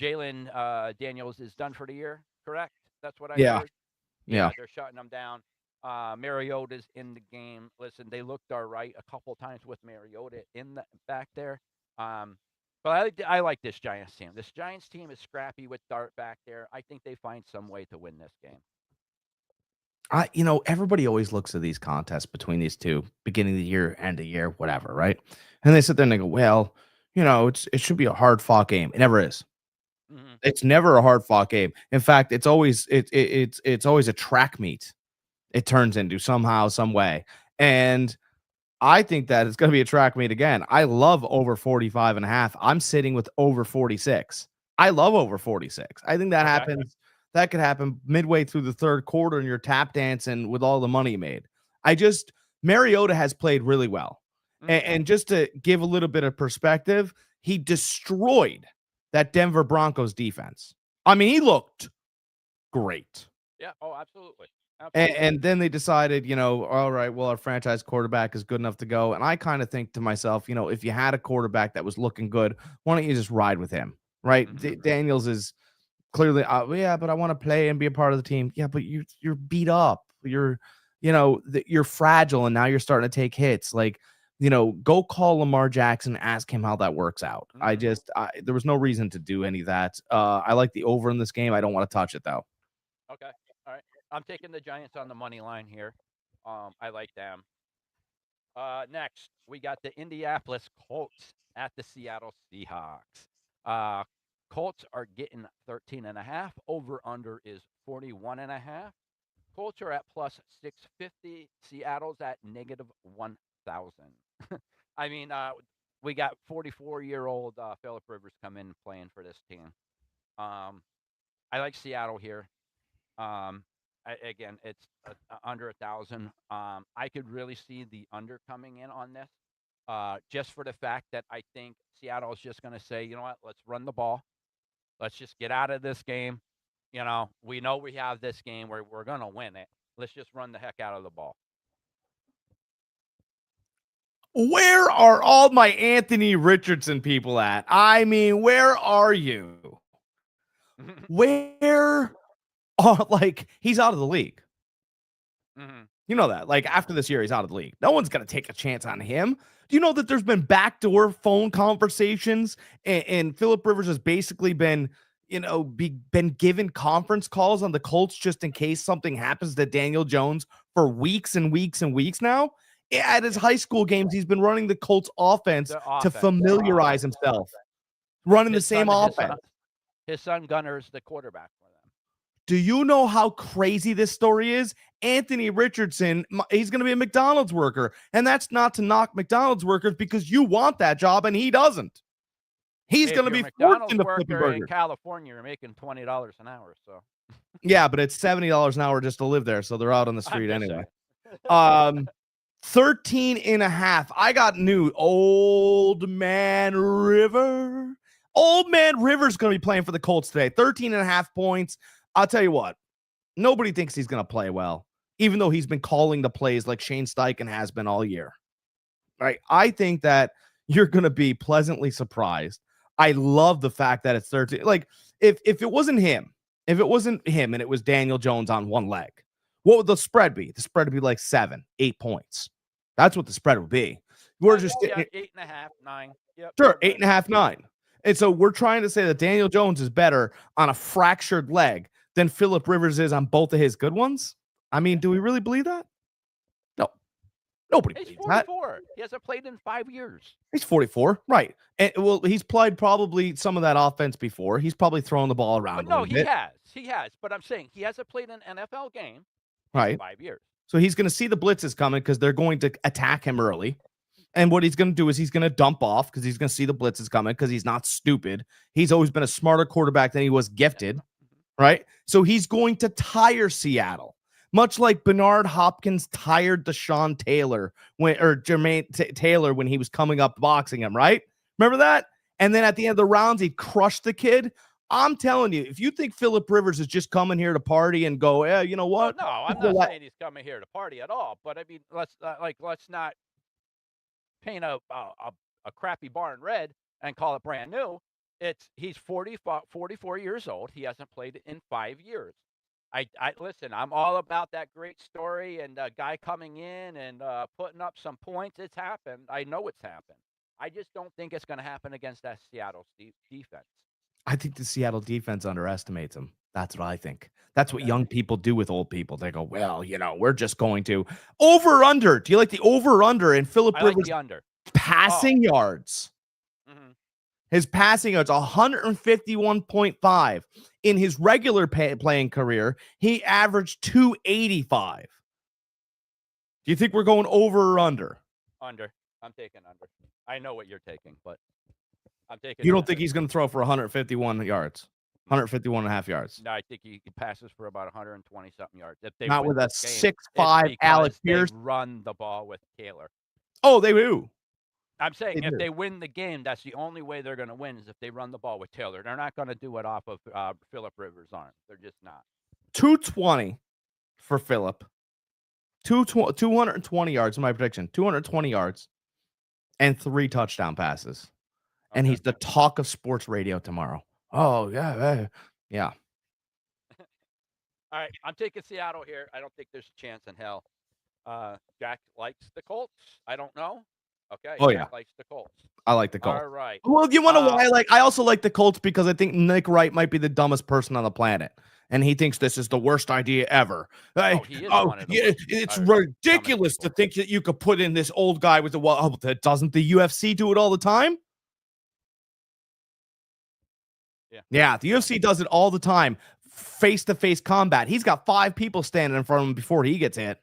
Jalen Daniels is done for the year, correct? That's what I Yeah, heard. yeah. Yeah, they're shutting them down. Mariota's in the game. Listen, they looked all right a couple times with Mariota in the back there. Um, but I like this Giants team. This Giants team is scrappy with Dart back there. I think they find some way to win this game. Everybody always looks at these contests between these two, beginning of the year, end of year, whatever, right? And they sit there and they go, well, it should be a hard fought game. It never is. Mm-hmm. It's never a hard fought game. In fact, it's always a track meet. It turns into somehow, some way. And I think that it's going to be a track meet again. I love over 45.5. I'm sitting with over 46. I love over 46. I think that happens. That could happen midway through the third quarter and you're tap dancing with all the money you made. Mariota has played really well. And just to give a little bit of perspective, he destroyed that Denver Broncos defense. I mean, he looked great. Yeah. Oh, absolutely. And then they decided, all right, well, our franchise quarterback is good enough to go. And I kind of think to myself, if you had a quarterback that was looking good, why don't you just ride with him, right? Mm-hmm. Daniels is clearly, yeah, but I want to play and be a part of the team. Yeah, but you're beat up. You're fragile, and now you're starting to take hits. Like, go call Lamar Jackson, ask him how that works out. Mm-hmm. There was no reason to do any of that. I like the over in this game. I don't want to touch it though. Okay. All right. I'm taking the Giants on the money line here. I like them. Next, we got the Indianapolis Colts at the Seattle Seahawks. Colts are getting 13.5. Over under is 41.5. Colts are at plus 650. Seattle's at negative 1,000. I mean, we got 44-year-old Philip Rivers come in playing for this team. I like Seattle here. Again, it's under 1,000. I could really see the under coming in on this, just for the fact that I think Seattle is just going to say, you know what, let's run the ball. Let's just get out of this game. We know we have this game where we're going to win it. Let's just run the heck out of the ball. Where are all my Anthony Richardson people at? I mean, where are you? Where are, he's out of the league. Mm-hmm. You know that. After this year, he's out of the league. No one's going to take a chance on him. Do you know that there's been backdoor phone conversations and Philip Rivers has basically been, been given conference calls on the Colts just in case something happens to Daniel Jones for weeks and weeks and weeks now? At his high school games, he's been running the Colts offense to familiarize himself. Running the same offense. His son Gunner's the quarterback for them. Do you know how crazy this story is? Anthony Richardson, he's going to be a McDonald's worker. And that's not to knock McDonald's workers because you want that job and he doesn't. He's going to be forced into flipping burgers. In California, you're making $20 an hour. So yeah, but it's $70 an hour just to live there. So they're out on the street anyway. 13.5. I got new Old Man River. Old Man River's going to be playing for the Colts today. 13.5 points. I'll tell you what. Nobody thinks he's going to play well, even though he's been calling the plays like Shane Steichen has been all year. Right? I think that you're going to be pleasantly surprised. I love the fact that it's 13. If it wasn't him and it was Daniel Jones on one leg, what would the spread be? The spread would be 7-8 points. That's what the spread would be. We're just 8.5, 9. Yep, sure, 8.5, 9. And so we're trying to say that Daniel Jones is better on a fractured leg than Philip Rivers is on both of his good ones. I mean, do we really believe that? No. Nobody believes that. He's 44. He hasn't played in 5 years. He's 44, right. And well, he's played probably some of that offense before. He's probably thrown the ball around But no, he has. He has. But I'm saying he hasn't played an NFL game in right. 5 years. So he's going to see the blitzes coming because they're going to attack him early. And what he's going to do is he's going to dump off because he's going to see the blitzes coming because he's not stupid. He's always been a smarter quarterback than he was gifted, right? So he's going to tire Seattle, much like Bernard Hopkins tired Deshaun Taylor Jermaine Taylor when he was coming up boxing him, right? Remember that? And then at the end of the rounds, he crushed the kid. I'm telling you, if you think Phillip Rivers is just coming here to party and go, yeah, you know what? Well, no, I'm not saying he's coming here to party at all. But I mean, let's not paint a crappy barn red and call it brand new. He's 44 years old. He hasn't played in 5 years. I listen. I'm all about that great story and a guy coming in and putting up some points. It's happened. I know it's happened. I just don't think it's going to happen against that Seattle defense. I think the Seattle defense underestimates him. That's what I think. That's what young people do with old people. They go, well, we're just going to over under. Do you like the over under in Phillip Rivers? Like the under. Passing yards. Mm-hmm. His passing yards 151.5. In his regular playing career, he averaged 285. Do you think we're going over or under? Under. I'm taking under. I know what you're taking, but I'm taking. You don't think he's going to throw for 151 yards? 151 and a half yards. No, I think he passes for about 120 something yards. If they not with a 6'5" Alex Pierce. Run the ball with Taylor. Oh, they do. I'm saying if they win the game, that's the only way they're going to win is if they run the ball with Taylor. They're not going to do it off of Phillip Rivers' arm. They're just not. 220 for Phillip. 220 yards, my prediction. 220 yards and 3 touchdown passes. Okay. And he's the talk of sports radio tomorrow. Oh, yeah. Yeah. All right. I'm taking Seattle here. I don't think there's a chance in hell. Jack likes the Colts. I don't know. Okay. Oh, Jack likes the Colts. I like the Colts. All right. Well, you want to know why I also like the Colts because I think Nick Wright might be the dumbest person on the planet. And he thinks this is the worst idea ever. It's ridiculous to think that you could put in this old guy with doesn't the UFC do it all the time? Yeah, the UFC does it all the time. Face-to-face combat. He's got 5 people standing in front of him before he gets hit.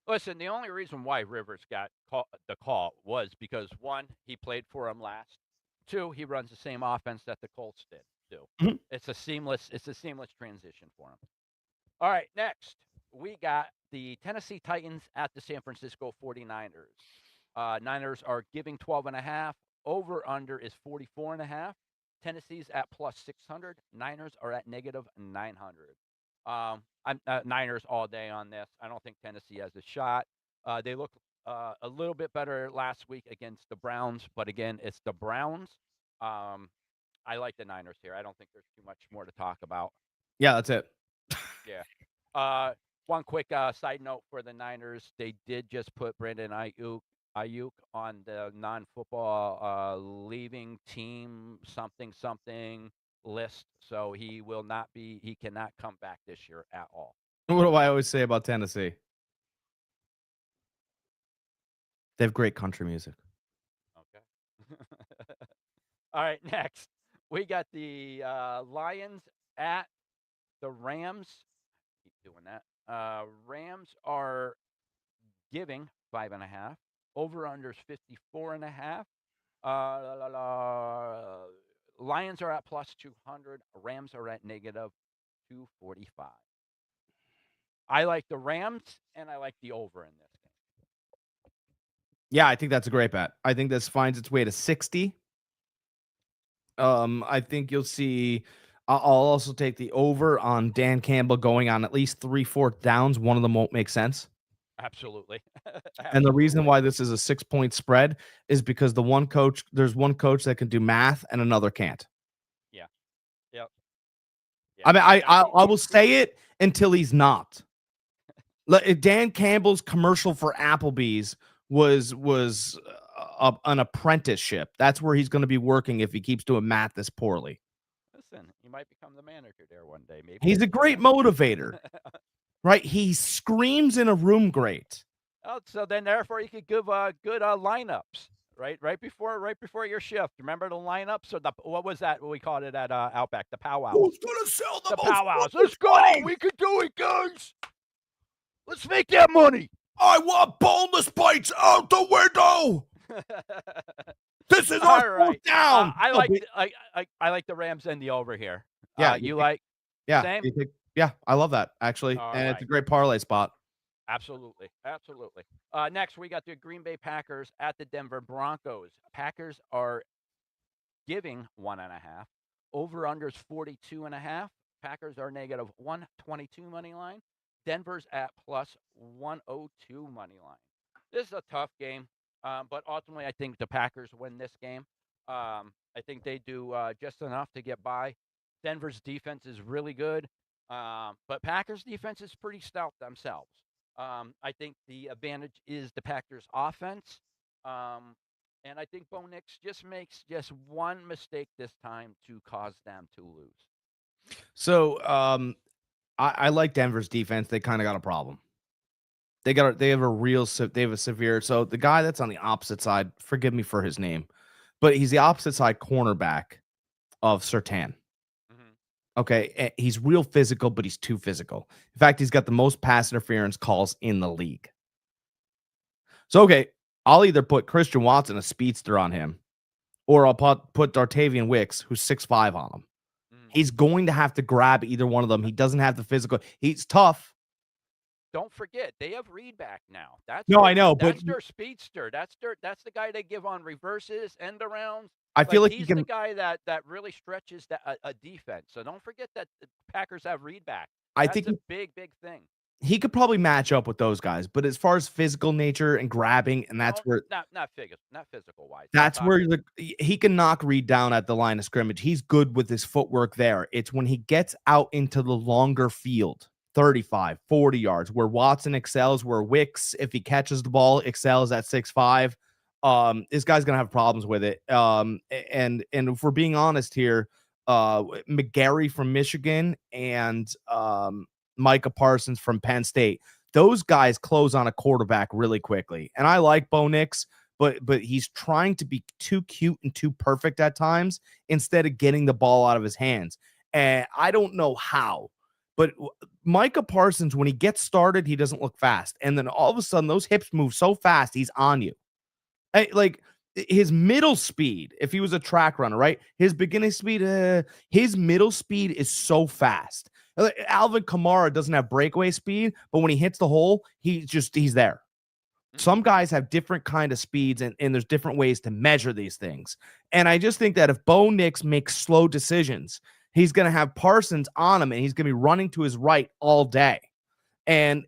Listen, the only reason why Rivers got the call was because 1, he played for him last. 2, he runs the same offense that the Colts did do. Mm-hmm. It's a seamless transition for him. All right, next we got the Tennessee Titans at the San Francisco 49ers. Niners are giving 12.5. Over under is 44.5. Tennessee's at plus 600. Niners are at negative 900. I'm Niners all day on this. I don't think Tennessee has a shot. They look a little bit better last week against the Browns, but again, it's the Browns. I like the Niners here. I don't think there's too much more to talk about. Yeah, that's it. Yeah. One quick side note for the Niners. They did just put Brandon Ayuk on the non-football leaving team something list, so he cannot come back this year at all. What do I always say about Tennessee? They have great country music. Okay. All right, next we got the Lions at the Rams. Keep doing that. Rams are giving 5.5. Over unders 54.5. Lions are at plus 200. Rams are at negative 245. I like the Rams and I like the over in this game. Yeah, I think that's a great bet. I think this finds its way to 60. I think you'll see. I'll also take the over on Dan Campbell going on at least 3/4 downs. One of them won't make sense. Absolutely. And the reason why this is a 6-point spread is because there's one coach that can do math and another can't. Yeah. Yep. Yeah. I mean, I will say it until he's not. Dan Campbell's commercial for Applebee's was an apprenticeship. That's where he's going to be working if he keeps doing math this poorly. Listen, he might become the manager there one day. Maybe he's a great motivator. Right, he screams in a room great. Oh, so then therefore you could give good lineups, right before your shift. Remember the lineups or what was that? What we called it at Outback, the powwows. Who's gonna sell the powwows? Let's go. We can do it, guys. Let's make that money. I want boneless bites out the window. This is our fourth down. I like the Rams and the over here. Yeah, You like same? Yeah, I love that actually, All and it's a right. great parlay spot. Absolutely. Next, we got the Green Bay Packers at the Denver Broncos. Packers are giving 1.5. Over-unders 42.5. Packers are negative 122 money line. Denver's at plus 102 money line. This is a tough game, but ultimately I think the Packers win this game. I think they do just enough to get by. Denver's defense is really good, but Packers' defense is pretty stout themselves. I think the advantage is the Packers' offense. And I think Bo Nix just makes just one mistake this time to cause them to lose. So, I like Denver's defense. They kind of got a problem. They have a severe. So the guy that's on the opposite side, forgive me for his name, but he's the opposite side cornerback of Surtain. Okay, he's real physical, but he's too physical. In fact, he's got the most pass interference calls in the league. So, okay, I'll either put Christian Watson, a speedster, on him, or I'll put Dartavian Wicks, who's 6'5", on him. He's going to have to grab either one of them. He doesn't have the physical. He's tough. Don't forget, they have Reed back now. I know, that's their speedster. That's the guy they give on reverses, end arounds. I feel like he's the guy that really stretches a defense. So don't forget that the Packers have Reed back. That's a big thing. He could probably match up with those guys, but as far as physical nature and grabbing, and that's where not physical wise. That's where he can knock Reed down at the line of scrimmage. He's good with his footwork there. It's when he gets out into the longer field, 35, 40 yards, where Watson excels, where Wicks, if he catches the ball, excels at 6'5". This guy's gonna have problems with it. And if we're being honest here, McGarry from Michigan and Micah Parsons from Penn State, those guys close on a quarterback really quickly. And I like Bo Nix, but he's trying to be too cute and too perfect at times instead of getting the ball out of his hands. And I don't know how, but Micah Parsons, when he gets started, he doesn't look fast. And then all of a sudden, those hips move so fast, he's on you. Like his middle speed, if he was a track runner, right? His beginning speed, his middle speed is so fast. Alvin Kamara doesn't have breakaway speed, but when he hits the hole, he's there. Some guys have different kind of speeds, and there's different ways to measure these things. And I just think that if Bo Nix makes slow decisions, he's going to have Parsons on him, and he's going to be running to his right all day. And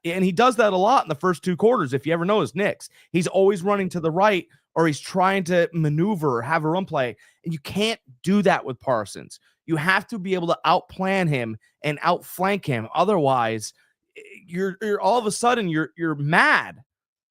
he does that a lot in the first two quarters. If you ever notice Nix, he's always running to the right, or he's trying to maneuver or have a run play. And you can't do that with Parsons. You have to be able to outplan him and outflank him. Otherwise, you're all of a sudden you're mad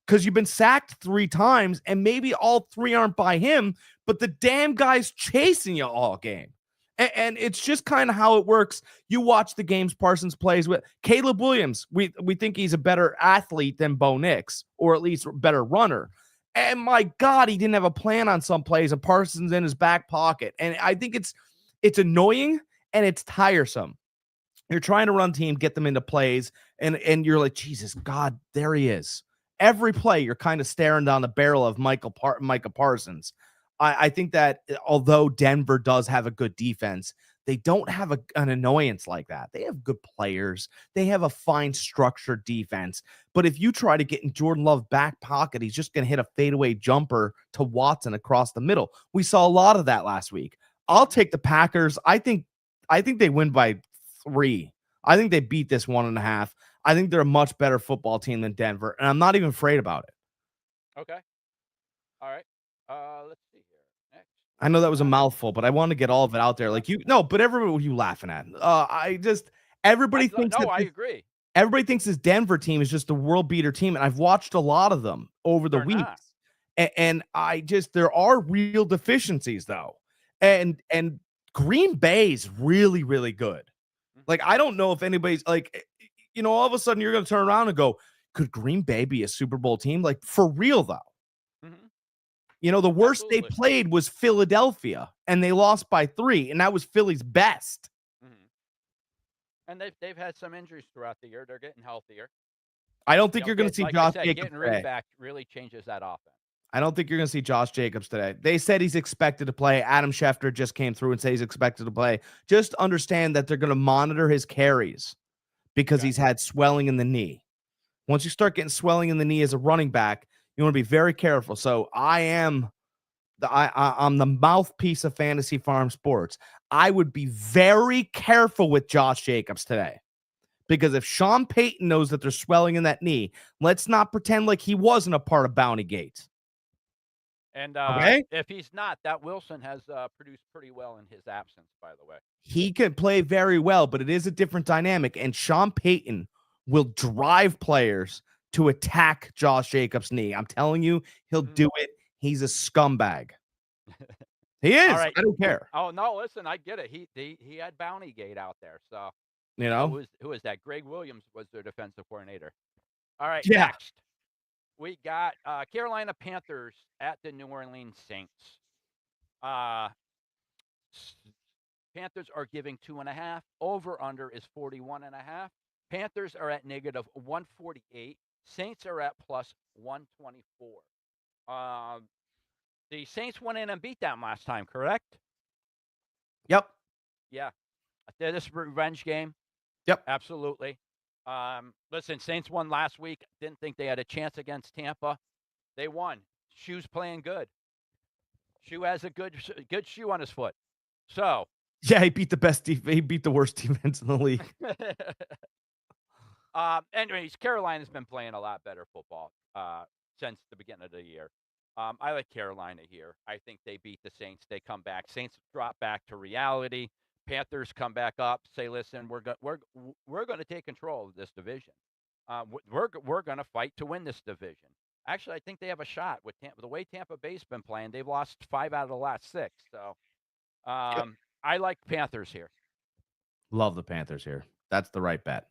because you've been sacked 3 times, and maybe all 3 aren't by him, but the damn guy's chasing you all game. And it's just kind of how it works. You watch the games Parsons plays with. Caleb Williams, we think he's a better athlete than Bo Nix, or at least a better runner. And my God, he didn't have a plan on some plays, and Parsons in his back pocket. And I think it's annoying and it's tiresome. You're trying to run team, get them into plays, and you're like, Jesus, God, there he is. Every play, you're kind of staring down the barrel of Micah Parsons. I think that although Denver does have a good defense, they don't have an annoyance like that. They have good players. They have a fine structured defense. But if you try to get in Jordan Love's back pocket, he's just going to hit a fadeaway jumper to Watson across the middle. We saw a lot of that last week. I'll take the Packers. I think they win by 3. I think they beat this 1.5. I think they're a much better football team than Denver, and I'm not even afraid about it. Okay. All right. Let's see here. Next. I know that was a mouthful, but I want to get all of it out there. Like but everybody, what are you laughing at? Everybody thinks. No, I agree. Everybody thinks this Denver team is just a world beater team, and I've watched a lot of them over the weeks. And there are real deficiencies though, and Green Bay's really, really good. Like, I don't know if anybody's like, all of a sudden you're going to turn around and go, could Green Bay be a Super Bowl team? Like, for real though. The worst they played was Philadelphia, and they lost by 3, and that was Philly's best. And they've had some injuries throughout the year. They're getting healthier. I don't think you're going to see like Josh I said, Jacobs getting Reed today. back really changes that offense. I don't think you're going to see Josh Jacobs today. They said he's expected to play. Adam Schefter just came through and said he's expected to play. Just understand that they're going to monitor his carries because he's had swelling in the knee. Once you start getting swelling in the knee as a running back, you want to be very careful. So I'm the mouthpiece of Fantasy Farm Sports. I would be very careful with Josh Jacobs today. Because if Sean Payton knows that there's swelling in that knee, let's not pretend like he wasn't a part of Bounty Gate. And Okay? if he's not, that Wilson has produced pretty well in his absence, by the way. He could play very well, but it is a different dynamic. And Sean Payton will drive players to attack Josh Jacobs' knee. I'm telling you, he'll do it. He's a scumbag. He is. Right. I don't care. Oh no, listen, I get it. He had Bounty Gate out there, so You know? who is that? Greg Williams was their defensive coordinator. All right, Yeah. next we got Carolina Panthers at the New Orleans Saints. Panthers are giving 2.5. Over under is 41.5. Panthers are at negative 148. Saints are at plus 124. The Saints went in and beat them last time, correct? Yep. Yeah. This revenge game. Yep. Absolutely. Listen, Saints won last week. Didn't think they had a chance against Tampa. They won. Shoe's playing good. Shoe has a good shoe on his foot. So. Yeah, he beat he beat the worst defense in the league. Anyways, Carolina's been playing a lot better football since the beginning of the year. I like Carolina here. I think they beat the Saints. They come back. Saints drop back to reality. Panthers come back up. Say, listen, we're going to take control of this division. We're going to fight to win this division. Actually, I think they have a shot with the way Tampa Bay's been playing. They've lost 5 out of the last 6. So, I like Panthers here. Love the Panthers here. That's the right bet.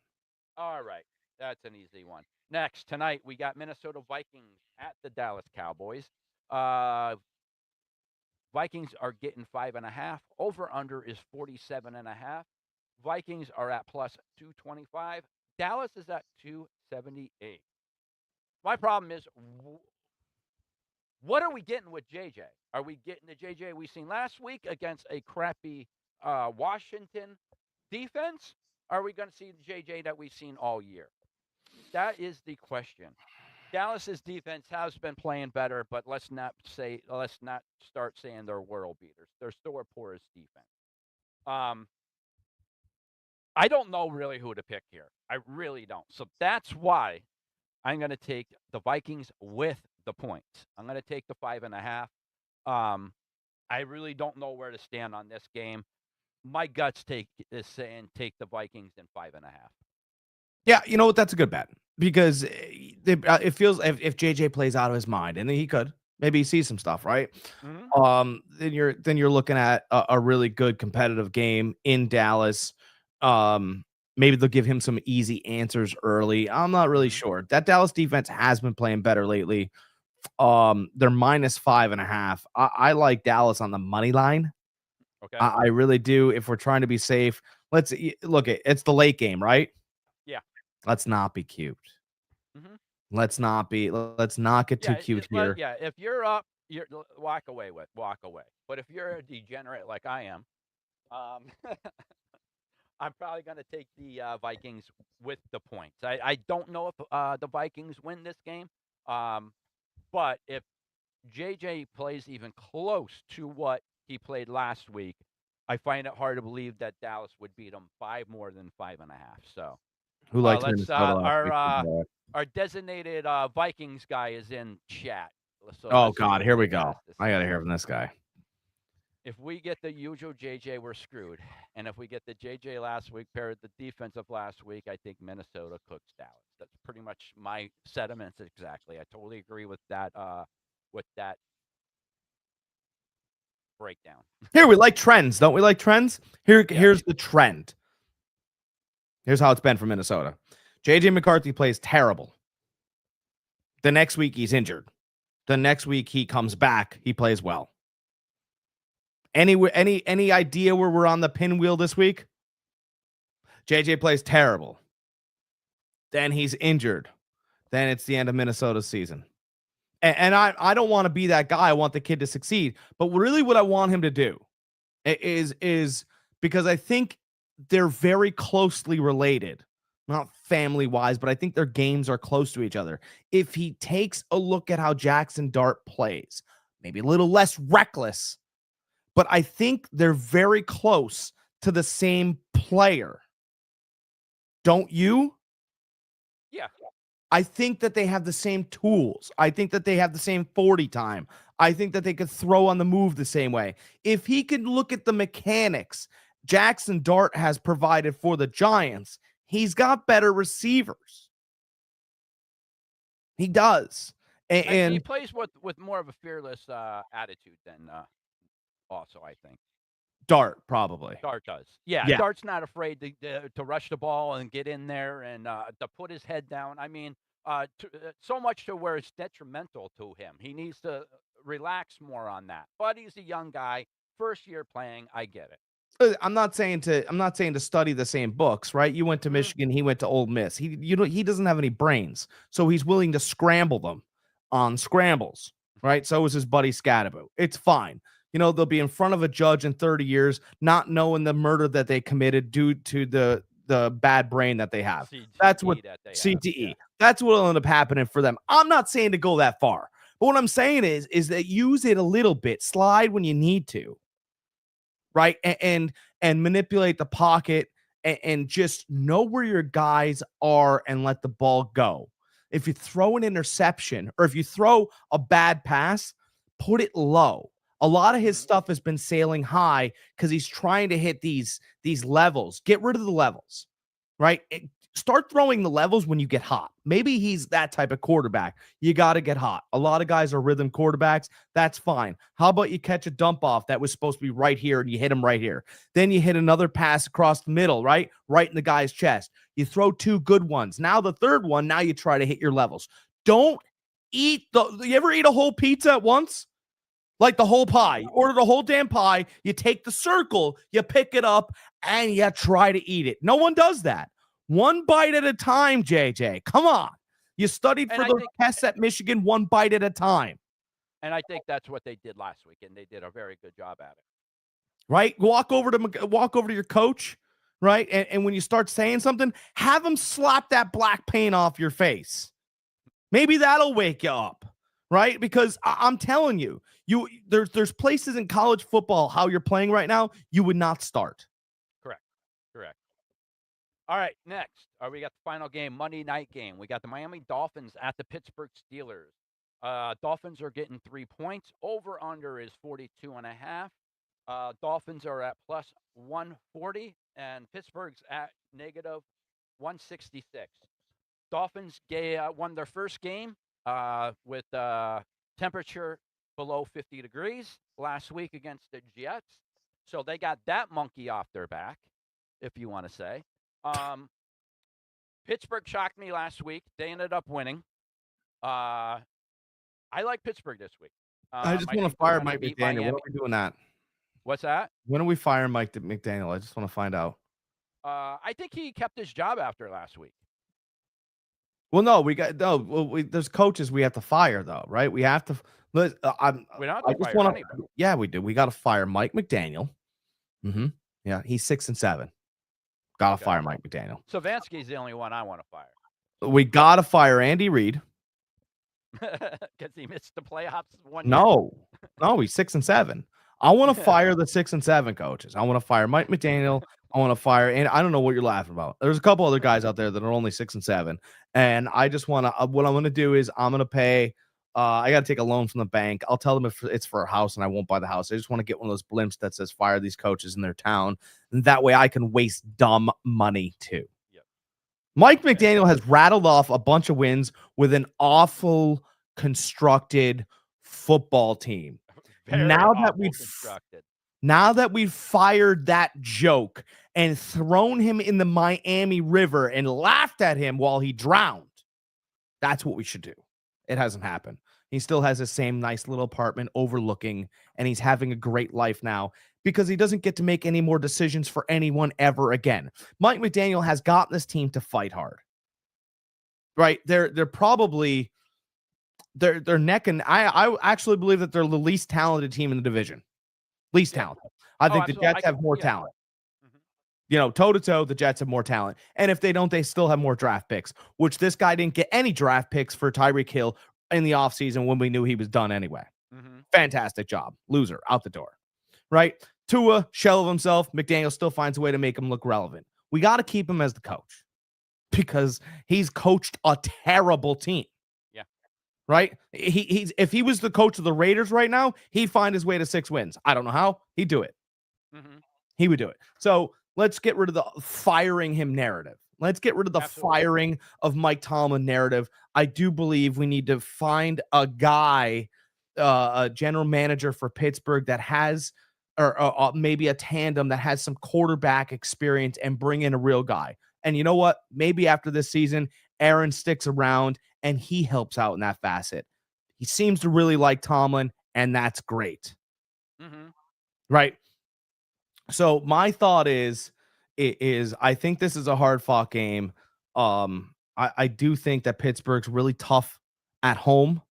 All right. That's an easy one. Next, tonight, we got Minnesota Vikings at the Dallas Cowboys. Vikings are getting 5.5. Over-under is 47.5. Vikings are at plus 225. Dallas is at 278. My problem is, what are we getting with JJ? Are we getting the JJ we seen last week against a crappy Washington defense? Are we going to see the JJ that we've seen all year? That is the question. Dallas's defense has been playing better, but let's not start saying they're world beaters. They're still a porous defense. I don't know really who to pick here. I really don't. So that's why I'm going to take the Vikings with the points. I'm going to take the 5.5. I really don't know where to stand on this game. My guts is saying take the Vikings in 5.5. Yeah, you know what? That's a good bet because it feels if JJ plays out of his mind, and he could, maybe he sees some stuff, right? Mm-hmm. Then you're looking at a really good competitive game in Dallas. Maybe they'll give him some easy answers early. I'm not really sure. That Dallas defense has been playing better lately. They're minus 5.5. I like Dallas on the money line. Okay. I really do. If we're trying to be safe, let's look at it's the late game, right? Yeah. Let's not be cute. Mm-hmm. Let's not get too cute here. If you're up, you walk away. But if you're a degenerate like I am, I'm probably going to take the Vikings with the points. I don't know if the Vikings win this game, but if JJ plays even close to what he played last week, I find it hard to believe that Dallas would beat him by more than 5.5. So, who likes our designated Vikings guy is in chat. So oh God, here we go. I gotta hear from this guy. If we get the usual JJ, we're screwed. And if we get the JJ last week paired with the defensive last week, I think Minnesota cooks Dallas. That's pretty much my sentiments exactly. I totally agree with that breakdown. Here, we like trends. Don't we like trends? Here's the trend. Here's how it's been for Minnesota. JJ McCarthy plays terrible. The next week he's injured. The next week he comes back, he plays well. Any idea where we're on the pinwheel this week? JJ plays terrible. Then he's injured. then it's the end of Minnesota's season. And I don't want to be that guy. I want the kid to succeed. But really what I want him to do is because I think they're very closely related, not family wise, but I think their games are close to each other. If he takes a look at how Jackson Dart plays, maybe a little less reckless, but I think they're very close to the same player. Don't you? Yeah. I think that they have the same tools. I think that they have the same 40 time. I think that they could throw on the move the same way. If he could look at the mechanics Jackson Dart has provided for the Giants, he's got better receivers. He does. And he plays with more of a fearless attitude than also, I think. Dart, probably. Dart does. Yeah. Dart's not afraid to rush the ball and get in there and to put his head down. I mean, so much to where it's detrimental to him. He needs to relax more on that. But he's a young guy, first year playing. I get it. I'm not saying to study the same books, right? You went to Michigan, he went to Ole Miss. He doesn't have any brains, so he's willing to scramble them on scrambles, right? So is his buddy Scadaboo. It's fine. They'll be in front of a judge in 30 years, not knowing the murder that they committed due to the bad brain that they have. That's what CTE. Yeah. That's what will end up happening for them. I'm not saying to go that far, but what I'm saying is that use it a little bit, slide when you need to. Right. And manipulate the pocket and just know where your guys are and let the ball go. If you throw an interception or if you throw a bad pass, put it low. A lot of his stuff has been sailing high because he's trying to hit these levels. Get rid of the levels, right? Start throwing the levels when you get hot. Maybe he's that type of quarterback. You got to get hot. A lot of guys are rhythm quarterbacks. That's fine. How about you catch a dump off that was supposed to be right here and you hit him right here? Then you hit another pass across the middle, right? Right in the guy's chest. You throw two good ones. Now the third one, now you try to hit your levels. Don't eat you ever eat a whole pizza at once? Like the whole pie. You order the whole damn pie. You take the circle, you pick it up, and you try to eat it. No one does that. One bite at a time, JJ. Come on. You studied for those tests at Michigan, one bite at a time. And I think that's what they did last week, and they did a very good job at it. Right? Walk over to your coach, right? And when you start saying something, have him slap that black paint off your face. Maybe that'll wake you up, right? Because I'm telling you, there's places in college football, how you're playing right now, you would not start. Correct. All right, next, we got the final game, Monday night game. We got the Miami Dolphins at the Pittsburgh Steelers. Dolphins are getting 3 points. Over-under is 42.5. Dolphins are at plus 140, and Pittsburgh's at negative 166. Dolphins won their first game with temperature below 50 degrees last week against the Jets. So they got that monkey off their back, if you want to say. Pittsburgh shocked me last week. They ended up winning. I like Pittsburgh this week. I just want to fire Mike McDaniel. When are we doing that? What's that? When are we firing Mike McDaniel? I just want to find out. I think he kept his job after last week. Well, no, there's coaches we have to fire, though, right? We have to. We don't have to fire anybody. Yeah, we do. We got to fire Mike McDaniel. Mm-hmm. Yeah, he's 6-7. Got to fire Mike McDaniel. Savansky's the only one I want to fire. We got to fire Andy Reid. Because he missed the playoffs one year. No, he's 6-7. I want to fire the 6-7 coaches. I want to fire Mike McDaniel. I want to fire, and I don't know what you're laughing about. There's a couple other guys out there that are only 6-7, and I just want to. What I'm going to do is I'm going to pay. I got to take a loan from the bank. I'll tell them if it's for a house, and I won't buy the house. I just want to get one of those blimps that says "fire these coaches in their town," and that way I can waste dumb money too. Yep. Mike McDaniel has rattled off a bunch of wins with an awful constructed football team. Now that we've fired that joke and thrown him in the Miami River and laughed at him while he drowned, that's what we should do. It hasn't happened. He still has the same nice little apartment overlooking, and he's having a great life now because he doesn't get to make any more decisions for anyone ever again. Mike McDaniel has gotten this team to fight hard. right? They're probably they're neck and I actually believe that they're the least talented team in the division. Least talented. I think the absolutely. Jets have more talent. Mhm. You know, toe to toe, the Jets have more talent. And if they don't, they still have more draft picks, which this guy didn't get any draft picks for Tyreek Hill in the offseason when we knew he was done anyway. Mhm. Fantastic job. Loser out the door. Right? Tua, shell of himself. McDaniel still finds a way to make him look relevant. We got to keep him as the coach because he's coached a terrible team. Yeah. Right? He's if he was the coach of the Raiders right now, he'd find his way to 6 wins. I don't know how. He'd do it. Mhm. He would do it. So let's get rid of the firing him narrative. Let's get rid of the Absolutely. firing of Mike Tomlin narrative. I do believe we need to find a guy, a general manager for Pittsburgh that has, or maybe a tandem that has some quarterback experience and bring in a real guy. And you know what? Maybe after this season, Aaron sticks around and he helps out in that facet. He seems to really like Tomlin, and that's great. Mhm. Right? So my thought is I think this is a hard fought game. I do think that Pittsburgh's really tough at home.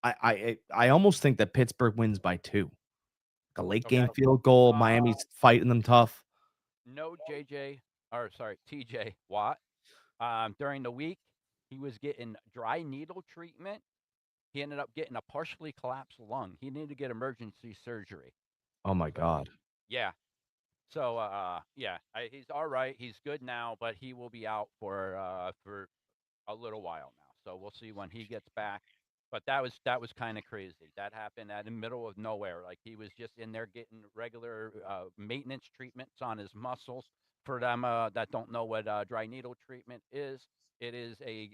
I almost think that Pittsburgh wins by 2. Like a late game Okay. field goal. Uh, Miami's fighting them tough. no TJ Watt. During the week, he was getting dry needle treatment. He ended up getting a partially collapsed lung. He needed to get emergency surgery. Oh my So, god. yeah. So, yeah, he's all right. He's good now, but he will be out for a little while now. So we'll see when he gets back. But that was kind of crazy. That happened at the middle of nowhere. Like he was just in there getting regular maintenance treatments on his muscles. For them that don't know what dry needle treatment is, it is a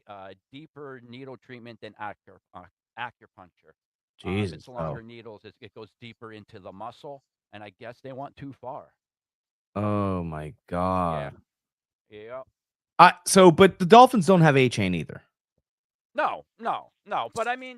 deeper needle treatment than acupuncture. Jesus. It's longer needles. It goes deeper into the muscle, and I guess they went too far. Oh my Yeah, god. yeah. But the Dolphins don't have A-Chain either. No, no, no. But I mean,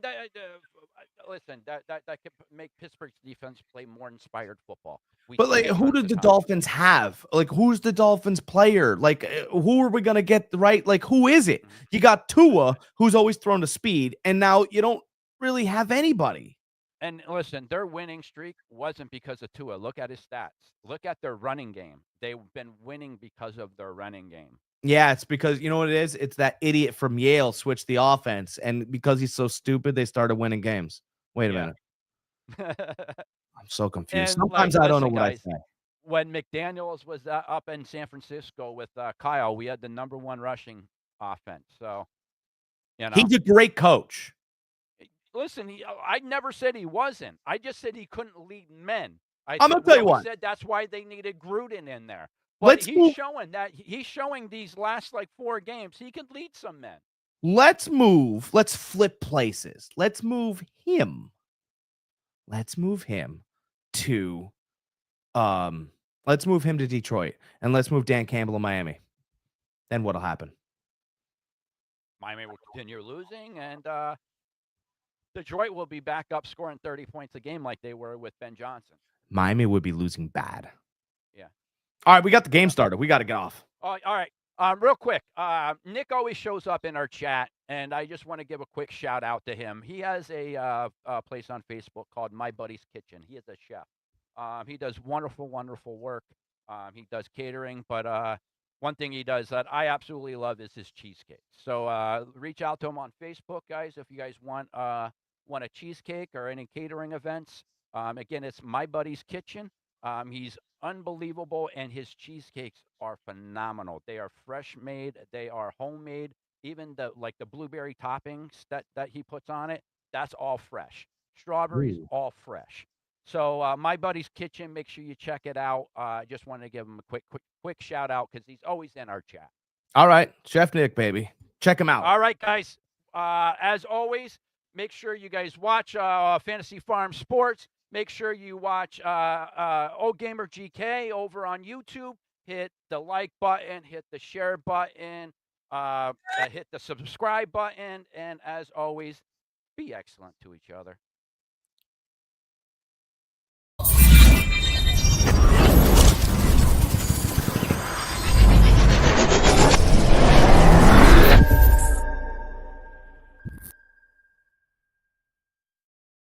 listen, that could make Pittsburgh's defense play more inspired football. We But see like, it who tons did of the times. Dolphins have? Like, who's the Dolphins player? Like, who are we gonna get right? Like, who is it? Mhm. You got Tua, who's always thrown to speed, and now you don't really have anybody. And listen, their winning streak wasn't because of Tua. Look at his stats. Look at their running game. They've been winning because of their running game. Yeah, it's because you know what it is. It's that idiot from Yale switched the offense, and because he's so stupid, they started winning games. Wait a Yeah. minute, I'm so confused. And like, Sometimes I don't know listen, what I guys, say. when McDaniels was up in San Francisco with Kyle, we had the #1 rushing offense. So, you know. He's a great coach. Listen, I never said he wasn't. I just said he couldn't lead men. I'm gonna We tell you always what. said that's why they needed Gruden in there. But Let's move. he's showing these last like 4 games he could lead some men. Let's move. Let's flip places. Let's move him. Let's move him to um. Let's move him to Detroit, and let's move Dan Campbell to Miami. Then what'll happen? Miami will continue losing, and Detroit will be back up scoring 30 points a game like they were with Ben Johnson. Miami would be losing bad. Yeah. All right, we got the game started. We got to get off. All right. Real quick, Nick always shows up in our chat, and I just want to give a quick shout out to him. He has a place on Facebook called My Buddy's Kitchen. He is a chef. He does wonderful, wonderful work. He does catering, but one thing he does that I absolutely love is his cheesecake. So reach out to him on Facebook, guys, if you guys want a cheesecake or any catering events. Again, it's My Buddy's Kitchen. He's unbelievable, and his cheesecakes are phenomenal. They are fresh made. They are homemade. Even the blueberry toppings that he puts on it, that's all fresh. Strawberries, Ooh. all fresh. So My Buddy's Kitchen, make sure you check it out. I just wanted to give him a quick shout out because he's always in our chat. All right, Chef Nick, baby, check him out. All right, guys. As always, make sure you guys watch Fantasy Farm Sports. Make sure you watch OldGamerGK over on YouTube. Hit the like button, hit the share button, hit the subscribe button, and as always, be excellent to each other.